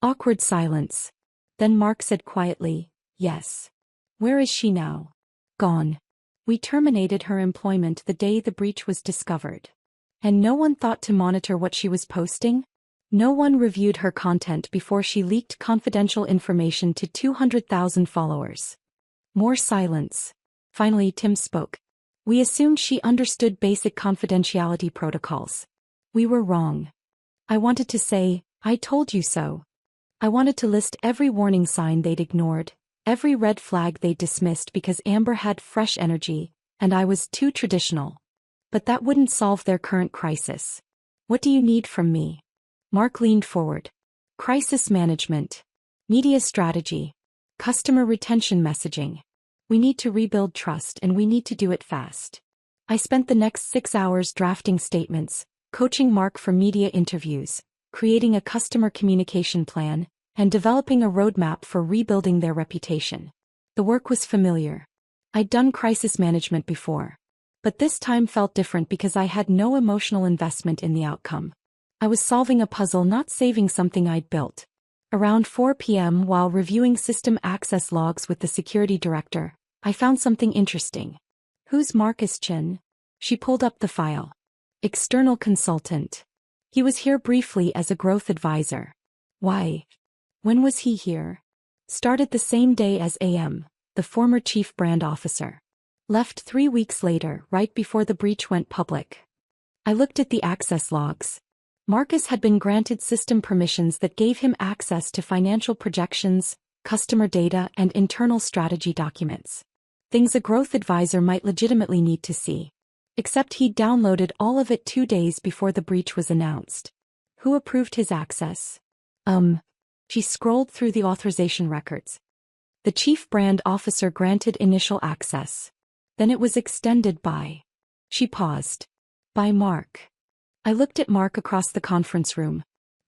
Awkward silence. Then Mark said quietly, yes. Where is she now? Gone. We terminated her employment the day the breach was discovered. And no one thought to monitor what she was posting? No one reviewed her content before she leaked confidential information to 200,000 followers. More silence. Finally, Tim spoke. We assumed she understood basic confidentiality protocols. We were wrong. I wanted to say, I told you so. I wanted to list every warning sign they'd ignored, every red flag they'd dismissed because Amber had fresh energy, and I was too traditional. But that wouldn't solve their current crisis. What do you need from me? Mark leaned forward. Crisis management. Media strategy. Customer retention messaging. We need to rebuild trust, and we need to do it fast. I spent the next 6 hours drafting statements, coaching Mark for media interviews, creating a customer communication plan, and developing a roadmap for rebuilding their reputation. The work was familiar. I'd done crisis management before. But this time felt different because I had no emotional investment in the outcome. I was solving a puzzle, not saving something I'd built. Around 4 p.m., while reviewing system access logs with the security director, I found something interesting. "Who's Marcus Chin?" She pulled up the file. "External consultant. He was here briefly as a growth advisor." "Why? When was he here?" "Started the same day as AM, the former chief brand officer. Left 3 weeks later, right before the breach went public." I looked at the access logs. Marcus had been granted system permissions that gave him access to financial projections, customer data, and internal strategy documents. Things a growth advisor might legitimately need to see. Except he'd downloaded all of it 2 days before the breach was announced. Who approved his access? She scrolled through the authorization records. The chief brand officer granted initial access. Then it was extended by... She paused. By Mark. I looked at Mark across the conference room.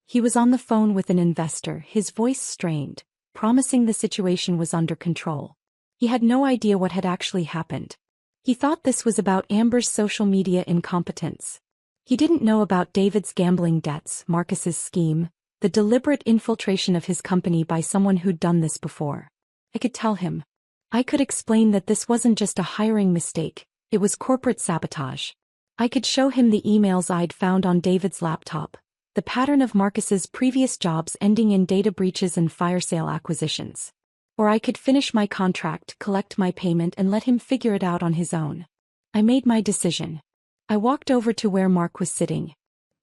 He was on the phone with an investor, his voice strained, promising the situation was under control. He had no idea what had actually happened. He thought this was about Amber's social media incompetence. He didn't know about David's gambling debts, Marcus's scheme, the deliberate infiltration of his company by someone who'd done this before. I could tell him. I could explain that this wasn't just a hiring mistake, it was corporate sabotage. I could show him the emails I'd found on David's laptop, the pattern of Marcus's previous jobs ending in data breaches and fire sale acquisitions. Or I could finish my contract, collect my payment, and let him figure it out on his own. I made my decision. I walked over to where Mark was sitting.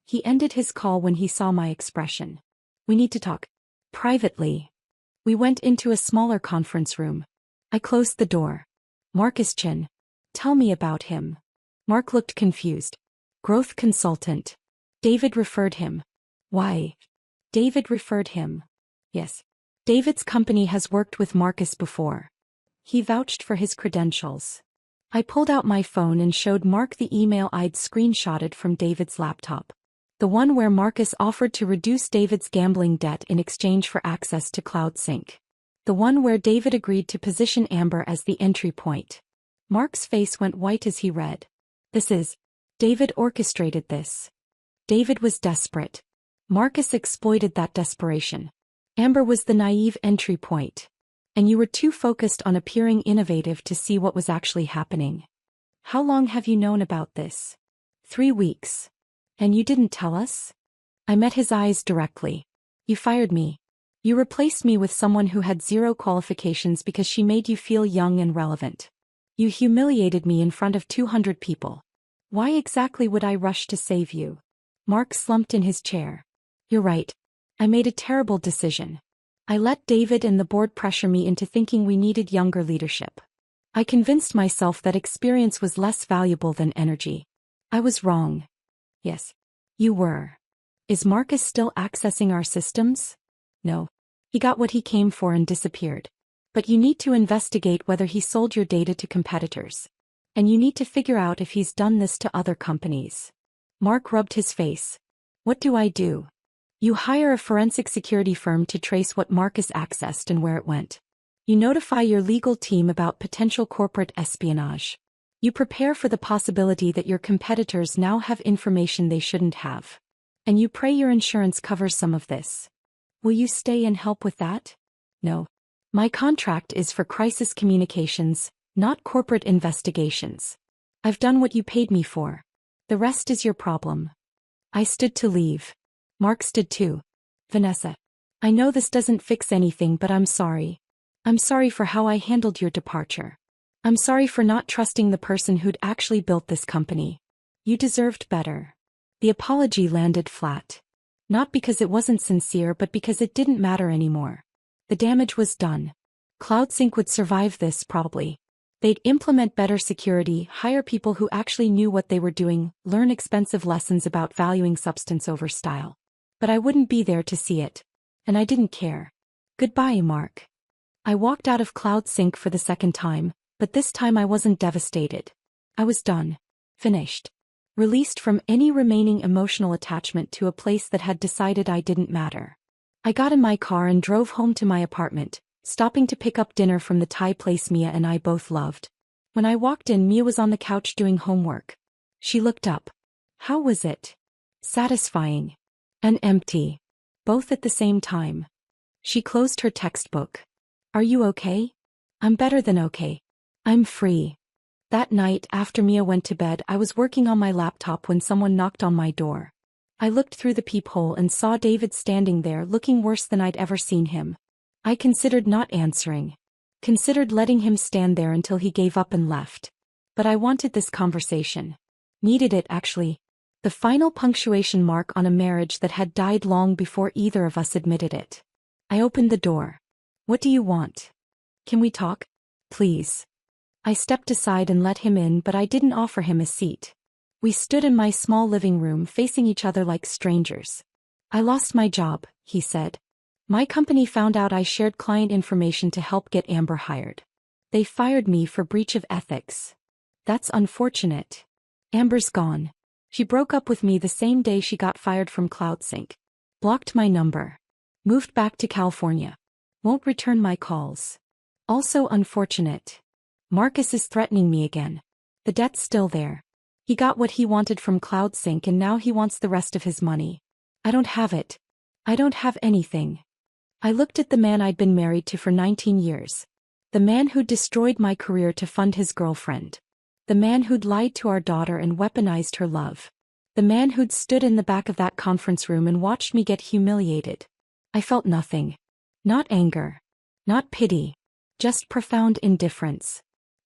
He ended his call when he saw my expression. "We need to talk. Privately." We went into a smaller conference room. I closed the door. "Marcus Chin. Tell me about him." Mark looked confused. "Growth consultant. David referred him." "Why?" "David referred him." "Yes. David's company has worked with Marcus before. He vouched for his credentials." I pulled out my phone and showed Mark the email I'd screenshotted from David's laptop. The one where Marcus offered to reduce David's gambling debt in exchange for access to CloudSync. The one where David agreed to position Amber as the entry point. Mark's face went white as he read. David orchestrated this. David was desperate. Marcus exploited that desperation. Amber was the naive entry point. And you were too focused on appearing innovative to see what was actually happening. How long have you known about this? 3 weeks. And you didn't tell us? I met his eyes directly. You fired me. You replaced me with someone who had 0 qualifications because she made you feel young and relevant. You humiliated me in front of 200 people. Why exactly would I rush to save you? Mark slumped in his chair. You're right. I made a terrible decision. I let David and the board pressure me into thinking we needed younger leadership. I convinced myself that experience was less valuable than energy. I was wrong. Yes. You were. Is Marcus still accessing our systems? No. He got what he came for and disappeared. But you need to investigate whether he sold your data to competitors. And you need to figure out if he's done this to other companies. Mark rubbed his face. What do I do? You hire a forensic security firm to trace what Marcus accessed and where it went. You notify your legal team about potential corporate espionage. You prepare for the possibility that your competitors now have information they shouldn't have. And you pray your insurance covers some of this. Will you stay and help with that? No. My contract is for crisis communications, not corporate investigations. I've done what you paid me for. The rest is your problem. I stood to leave. Mark stood too. Vanessa. I know this doesn't fix anything, but I'm sorry. I'm sorry for how I handled your departure. I'm sorry for not trusting the person who'd actually built this company. You deserved better. The apology landed flat. Not because it wasn't sincere, but because it didn't matter anymore. The damage was done. CloudSync would survive this, probably. They'd implement better security, hire people who actually knew what they were doing, learn expensive lessons about valuing substance over style. But I wouldn't be there to see it. And I didn't care. Goodbye, Mark. I walked out of CloudSync for the second time, but this time I wasn't devastated. I was done. Finished. released from any remaining emotional attachment to a place that had decided I didn't matter. I got in my car and drove home to my apartment, stopping to pick up dinner from the Thai place Mia and I both loved. When I walked in, Mia was on the couch doing homework. She looked up. How was it? Satisfying. And empty. Both at the same time. She closed her textbook. Are you okay? I'm better than okay. I'm free. That night, after Mia went to bed, I was working on my laptop when someone knocked on my door. I looked through the peephole and saw David standing there, looking worse than I'd ever seen him. I considered not answering. Considered letting him stand there until he gave up and left. But I wanted this conversation. Needed it, actually. The final punctuation mark on a marriage that had died long before either of us admitted it. I opened the door. What do you want? Can we talk? Please. I stepped aside and let him in, but I didn't offer him a seat. We stood in my small living room facing each other like strangers. I lost my job, he said. My company found out I shared client information to help get Amber hired. They fired me for breach of ethics. That's unfortunate. Amber's gone. She broke up with me the same day she got fired from CloudSync. Blocked my number. Moved back to California. Won't return my calls. Also unfortunate. Marcus is threatening me again. The debt's still there. He got what he wanted from CloudSync and now he wants the rest of his money. I don't have it. I don't have anything. I looked at the man I'd been married to for 19 years. The man who'd destroyed my career to fund his girlfriend. The man who'd lied to our daughter and weaponized her love. The man who'd stood in the back of that conference room and watched me get humiliated. I felt nothing. Not anger. Not pity. Just profound indifference.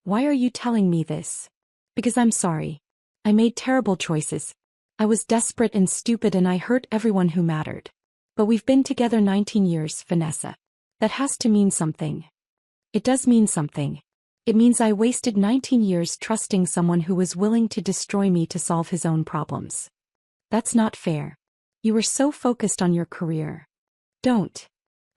Why are you telling me this? Because I'm sorry. I made terrible choices. I was desperate and stupid and I hurt everyone who mattered. But we've been together 19 years, Vanessa. That has to mean something. It does mean something. It means I wasted 19 years trusting someone who was willing to destroy me to solve his own problems. That's not fair. You were so focused on your career. Don't.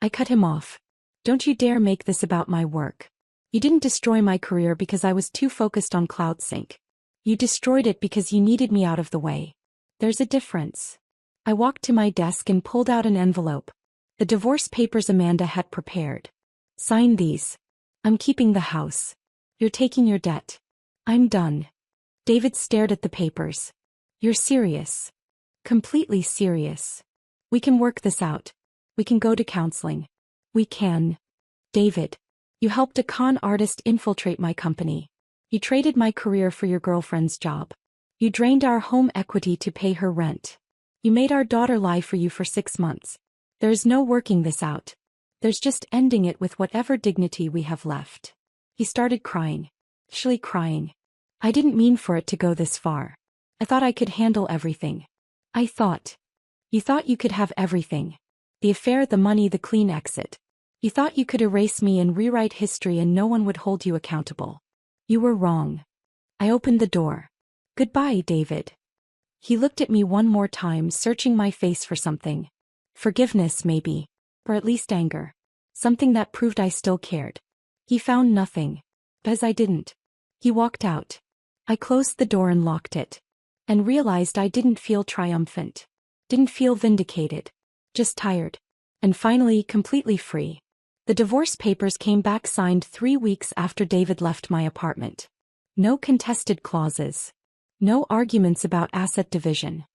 I cut him off. Don't you dare make this about my work. You didn't destroy my career because I was too focused on CloudSync. You destroyed it because you needed me out of the way. There's a difference. I walked to my desk and pulled out an envelope. The divorce papers Amanda had prepared. Sign these. I'm keeping the house. You're taking your debt. I'm done. David stared at the papers. You're serious. Completely serious. We can work this out. We can go to counseling. We can. David, you helped a con artist infiltrate my company. You traded my career for your girlfriend's job. You drained our home equity to pay her rent. You made our daughter lie for you for 6 months. There's no working this out. There's just ending it with whatever dignity we have left. He started crying. Actually crying. I didn't mean for it to go this far. I thought I could handle everything. I thought. You thought you could have everything. The affair, the money, the clean exit. You thought you could erase me and rewrite history and no one would hold you accountable. You were wrong. I opened the door. Goodbye, David. He looked at me one more time, searching my face for something. Forgiveness, maybe. Or at least anger. Something that proved I still cared. He found nothing. Because I didn't. He walked out. I closed the door and locked it. And realized I didn't feel triumphant. Didn't feel vindicated. Just tired. And finally, completely free. The divorce papers came back signed 3 weeks after David left my apartment. No contested clauses. No arguments about asset division.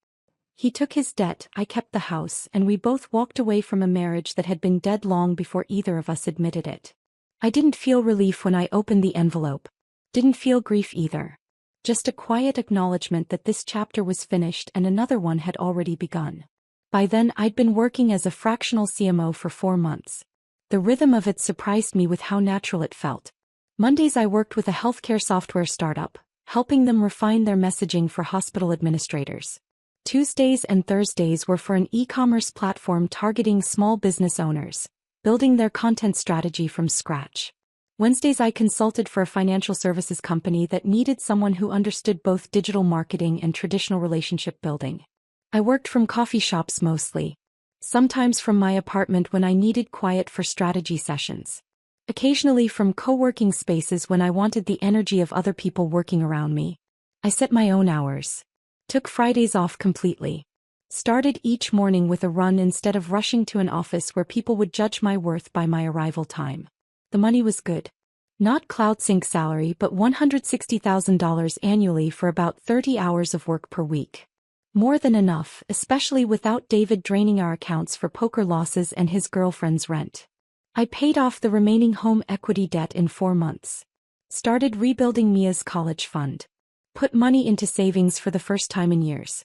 He took his debt, I kept the house, and we both walked away from a marriage that had been dead long before either of us admitted it. I didn't feel relief when I opened the envelope. Didn't feel grief either. Just a quiet acknowledgement that this chapter was finished and another one had already begun. By then I'd been working as a fractional CMO for 4 months. The rhythm of it surprised me with how natural it felt. Mondays I worked with a healthcare software startup, helping them refine their messaging for hospital administrators. Tuesdays and Thursdays were for an e-commerce platform targeting small business owners, building their content strategy from scratch. Wednesdays I consulted for a financial services company that needed someone who understood both digital marketing and traditional relationship building. I worked from coffee shops mostly. Sometimes from my apartment when I needed quiet for strategy sessions. Occasionally from co-working spaces when I wanted the energy of other people working around me. I set my own hours. Took Fridays off completely. Started each morning with a run instead of rushing to an office where people would judge my worth by my arrival time. The money was good. Not CloudSync salary but $160,000 annually for about 30 hours of work per week. More than enough, especially without David draining our accounts for poker losses and his girlfriend's rent. I paid off the remaining home equity debt in 4 months. Started rebuilding Mia's college fund. Put money into savings for the first time in years.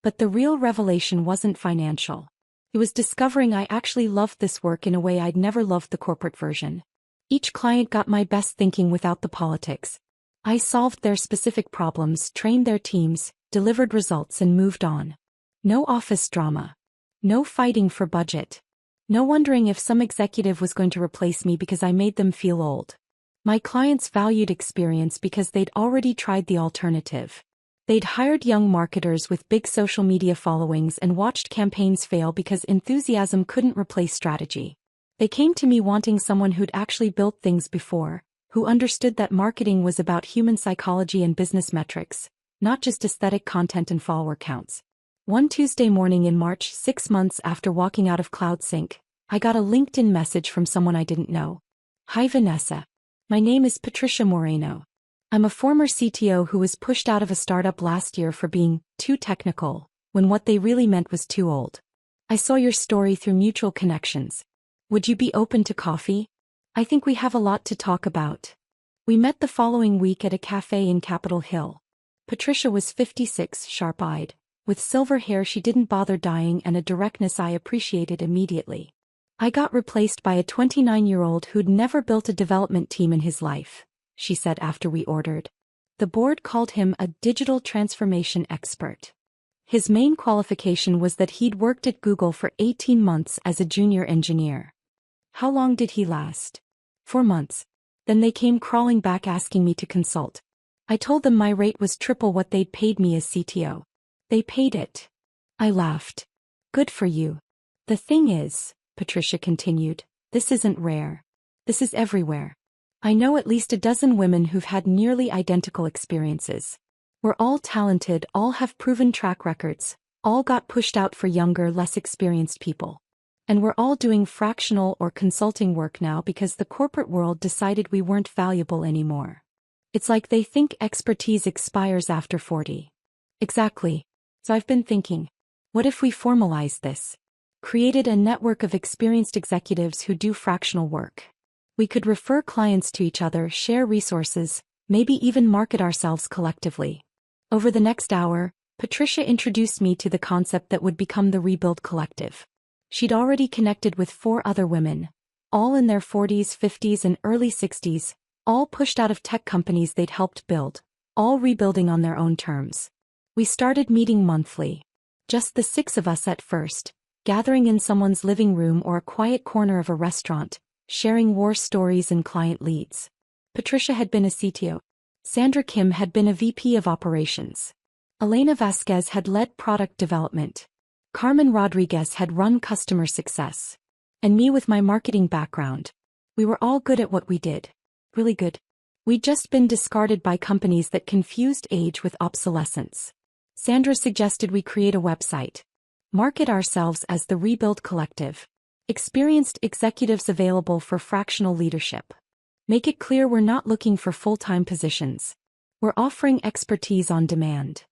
But the real revelation wasn't financial. It was discovering I actually loved this work in a way I'd never loved the corporate version. Each client got my best thinking without the politics. I solved their specific problems, trained their teams, delivered results and moved on. No office drama. No fighting for budget. No wondering if some executive was going to replace me because I made them feel old. My clients valued experience because they'd already tried the alternative. They'd hired young marketers with big social media followings and watched campaigns fail because enthusiasm couldn't replace strategy. They came to me wanting someone who'd actually built things before, who understood that marketing was about human psychology and business metrics, not just aesthetic content and follower counts. One Tuesday morning in March, 6 months after walking out of CloudSync, I got a LinkedIn message from someone I didn't know. Hi Vanessa. My name is Patricia Moreno. I'm a former CTO who was pushed out of a startup last year for being too technical, when what they really meant was too old. I saw your story through mutual connections. Would you be open to coffee? I think we have a lot to talk about. We met the following week at a cafe in Capitol Hill. Patricia was 56, sharp-eyed. With silver hair she didn't bother dyeing and a directness I appreciated immediately. I got replaced by a 29-year-old who'd never built a development team in his life, she said after we ordered. The board called him a digital transformation expert. His main qualification was that he'd worked at Google for 18 months as a junior engineer. How long did he last? 4 months. Then they came crawling back asking me to consult. I told them my rate was triple what they'd paid me as CTO. They paid it. I laughed. Good for you. The thing is, Patricia continued, this isn't rare. This is everywhere. I know at least a dozen women who've had nearly identical experiences. We're all talented, all have proven track records, all got pushed out for younger, less experienced people. And we're all doing fractional or consulting work now because the corporate world decided we weren't valuable anymore. It's like they think expertise expires after 40. Exactly. So I've been thinking, what if we formalized this? Created a network of experienced executives who do fractional work. We could refer clients to each other, share resources, maybe even market ourselves collectively. Over the next hour, Patricia introduced me to the concept that would become the Rebuild Collective. She'd already connected with 4 other women, all in their 40s, 50s, and early 60s, all pushed out of tech companies they'd helped build, all rebuilding on their own terms. We started meeting monthly. Just the 6 of us at first, gathering in someone's living room or a quiet corner of a restaurant, sharing war stories and client leads. Patricia had been a CTO. Sandra Kim had been a VP of operations. Elena Vasquez had led product development. Carmen Rodriguez had run customer success. And me with my marketing background. We were all good at what we did. Really good. We'd just been discarded by companies that confused age with obsolescence. Sandra suggested we create a website. Market ourselves as the Rebuild Collective. Experienced executives available for fractional leadership. Make it clear we're not looking for full-time positions. We're offering expertise on demand.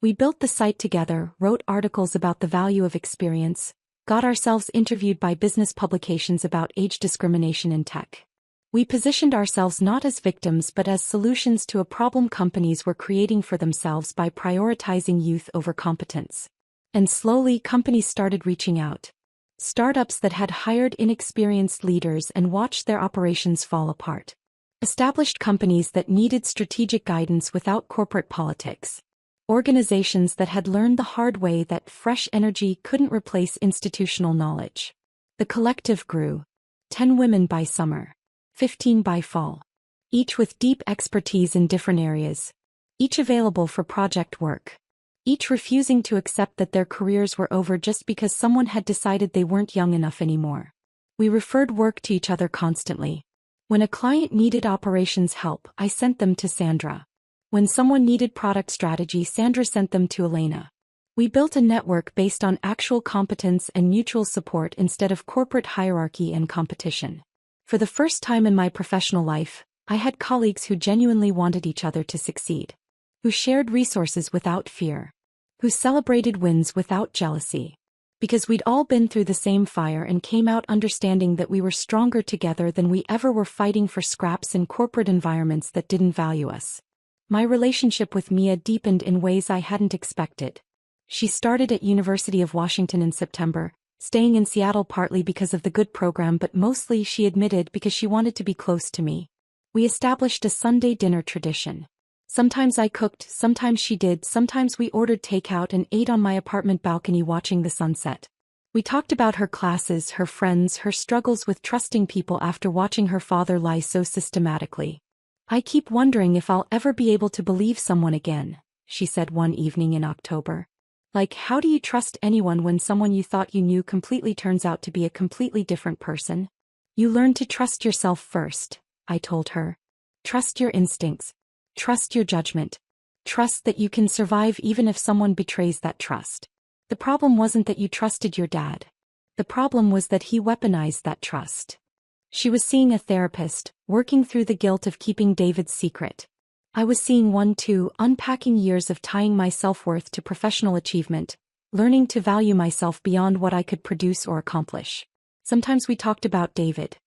We built the site together, wrote articles about the value of experience, got ourselves interviewed by business publications about age discrimination in tech. We positioned ourselves not as victims but as solutions to a problem companies were creating for themselves by prioritizing youth over competence. And slowly companies started reaching out. Startups that had hired inexperienced leaders and watched their operations fall apart. Established companies that needed strategic guidance without corporate politics. Organizations that had learned the hard way that fresh energy couldn't replace institutional knowledge. The collective grew. 10 women by summer. 15 by fall. Each with deep expertise in different areas. Each available for project work. Each refusing to accept that their careers were over just because someone had decided they weren't young enough anymore. We referred work to each other constantly. When a client needed operations help, I sent them to Sandra. When someone needed product strategy, Sandra sent them to Elena. We built a network based on actual competence and mutual support instead of corporate hierarchy and competition. For the first time in my professional life, I had colleagues who genuinely wanted each other to succeed, who shared resources without fear, who celebrated wins without jealousy. Because we'd all been through the same fire and came out understanding that we were stronger together than we ever were fighting for scraps in corporate environments that didn't value us. My relationship with Mia deepened in ways I hadn't expected. She started at University of Washington in September, staying in Seattle partly because of the good program but mostly, she admitted, because she wanted to be close to me. We established a Sunday dinner tradition. Sometimes I cooked, sometimes she did, sometimes we ordered takeout and ate on my apartment balcony watching the sunset. We talked about her classes, her friends, her struggles with trusting people after watching her father lie so systematically. I keep wondering if I'll ever be able to believe someone again, she said one evening in October. Like, how do you trust anyone when someone you thought you knew completely turns out to be a completely different person? You learn to trust yourself first, I told her. Trust your instincts. Trust your judgment. Trust that you can survive even if someone betrays that trust. The problem wasn't that you trusted your dad. The problem was that he weaponized that trust. She was seeing a therapist, working through the guilt of keeping David's secret. I was seeing one too, unpacking years of tying my self-worth to professional achievement, learning to value myself beyond what I could produce or accomplish. Sometimes we talked about David.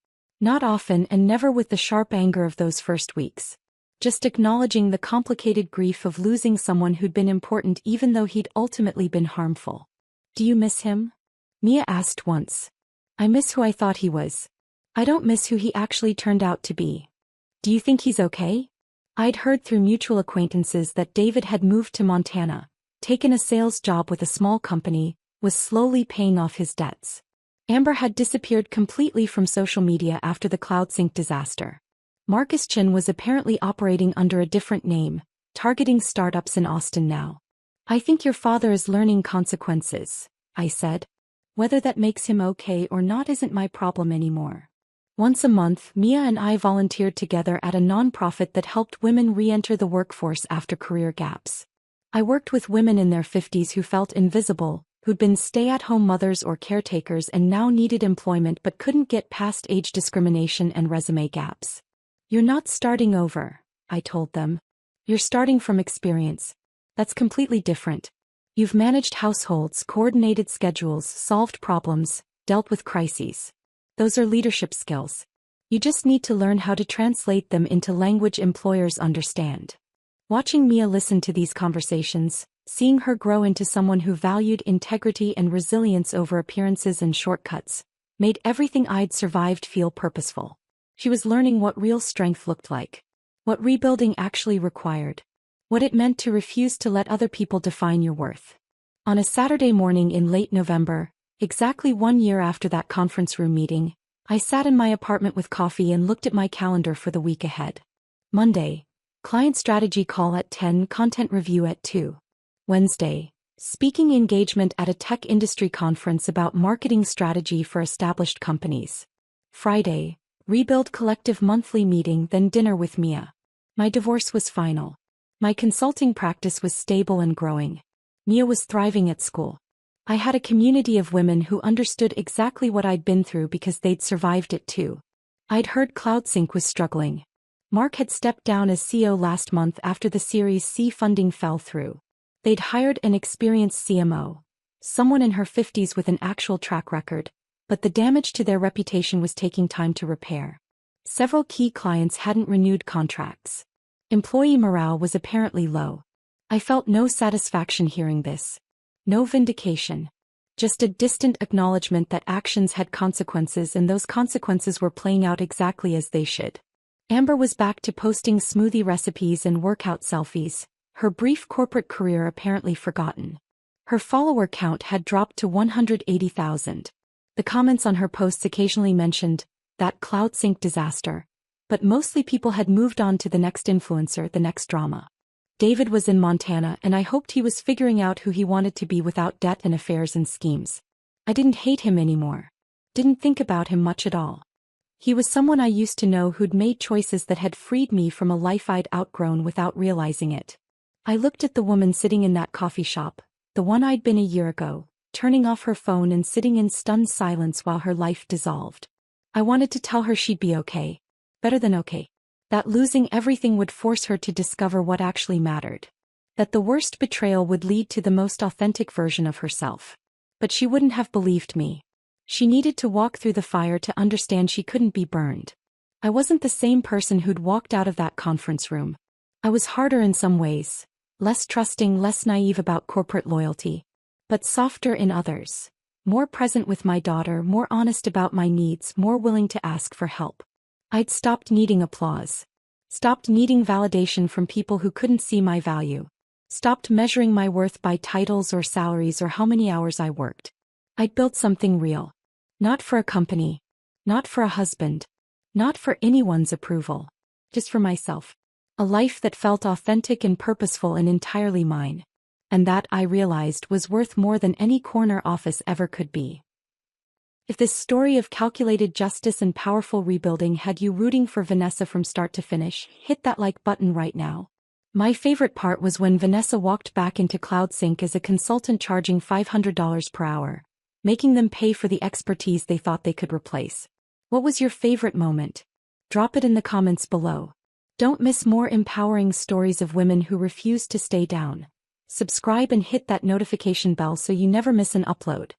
Not often and never with the sharp anger of those first weeks. Just acknowledging the complicated grief of losing someone who'd been important even though he'd ultimately been harmful. Do you miss him? Mia asked once. I miss who I thought he was. I don't miss who he actually turned out to be. Do you think he's okay? I'd heard through mutual acquaintances that David had moved to Montana, taken a sales job with a small company, was slowly paying off his debts. Amber had disappeared completely from social media after the CloudSync disaster. Marcus Chin was apparently operating under a different name, targeting startups in Austin now. I think your father is learning consequences, I said. Whether that makes him okay or not isn't my problem anymore. Once a month, Mia and I volunteered together at a nonprofit that helped women re-enter the workforce after career gaps. I worked with women in their 50s who felt invisible, who'd been stay-at-home mothers or caretakers and now needed employment but couldn't get past age discrimination and resume gaps. You're not starting over, I told them. You're starting from experience. That's completely different. You've managed households, coordinated schedules, solved problems, dealt with crises. Those are leadership skills. You just need to learn how to translate them into language employers understand. Watching Mia listen to these conversations, seeing her grow into someone who valued integrity and resilience over appearances and shortcuts, made everything I'd survived feel purposeful. She was learning what real strength looked like, what rebuilding actually required, what it meant to refuse to let other people define your worth. On a Saturday morning in late November, exactly 1 year after that conference room meeting, I sat in my apartment with coffee and looked at my calendar for the week ahead. Monday, client strategy call at 10, content review at 2. Wednesday, speaking engagement at a tech industry conference about marketing strategy for established companies. Friday, rebuild collective monthly meeting, then dinner with Mia. My divorce was final. My consulting practice was stable and growing. Mia was thriving at school. I had a community of women who understood exactly what I'd been through because they'd survived it too. I'd heard CloudSync was struggling. Mark had stepped down as CEO last month after the Series C funding fell through. They'd hired an experienced CMO, someone in her 50s with an actual track record, but the damage to their reputation was taking time to repair. Several key clients hadn't renewed contracts. Employee morale was apparently low. I felt no satisfaction hearing this. No vindication. Just a distant acknowledgement that actions had consequences and those consequences were playing out exactly as they should. Amber was back to posting smoothie recipes and workout selfies, her brief corporate career apparently forgotten. Her follower count had dropped to 180,000. The comments on her posts occasionally mentioned that CloudSync disaster, but mostly people had moved on to the next influencer, the next drama. David was in Montana and I hoped he was figuring out who he wanted to be without debt and affairs and schemes. I didn't hate him anymore. Didn't think about him much at all. He was someone I used to know who'd made choices that had freed me from a life I'd outgrown without realizing it. I looked at the woman sitting in that coffee shop, the one I'd been a year ago, turning off her phone and sitting in stunned silence while her life dissolved. I wanted to tell her she'd be okay. Better than okay. That losing everything would force her to discover what actually mattered. That the worst betrayal would lead to the most authentic version of herself. But she wouldn't have believed me. She needed to walk through the fire to understand she couldn't be burned. I wasn't the same person who'd walked out of that conference room. I was harder in some ways, less trusting, less naive about corporate loyalty, but softer in others, more present with my daughter, more honest about my needs, more willing to ask for help. I'd stopped needing applause. Stopped needing validation from people who couldn't see my value. Stopped measuring my worth by titles or salaries or how many hours I worked. I'd built something real. Not for a company. Not for a husband. Not for anyone's approval. Just for myself. A life that felt authentic and purposeful and entirely mine. And that, I realized, was worth more than any corner office ever could be. If this story of calculated justice and powerful rebuilding had you rooting for Vanessa from start to finish, hit that like button right now. My favorite part was when Vanessa walked back into CloudSync as a consultant charging $500 per hour, making them pay for the expertise they thought they could replace. What was your favorite moment? Drop it in the comments below. Don't miss more empowering stories of women who refuse to stay down. Subscribe and hit that notification bell so you never miss an upload.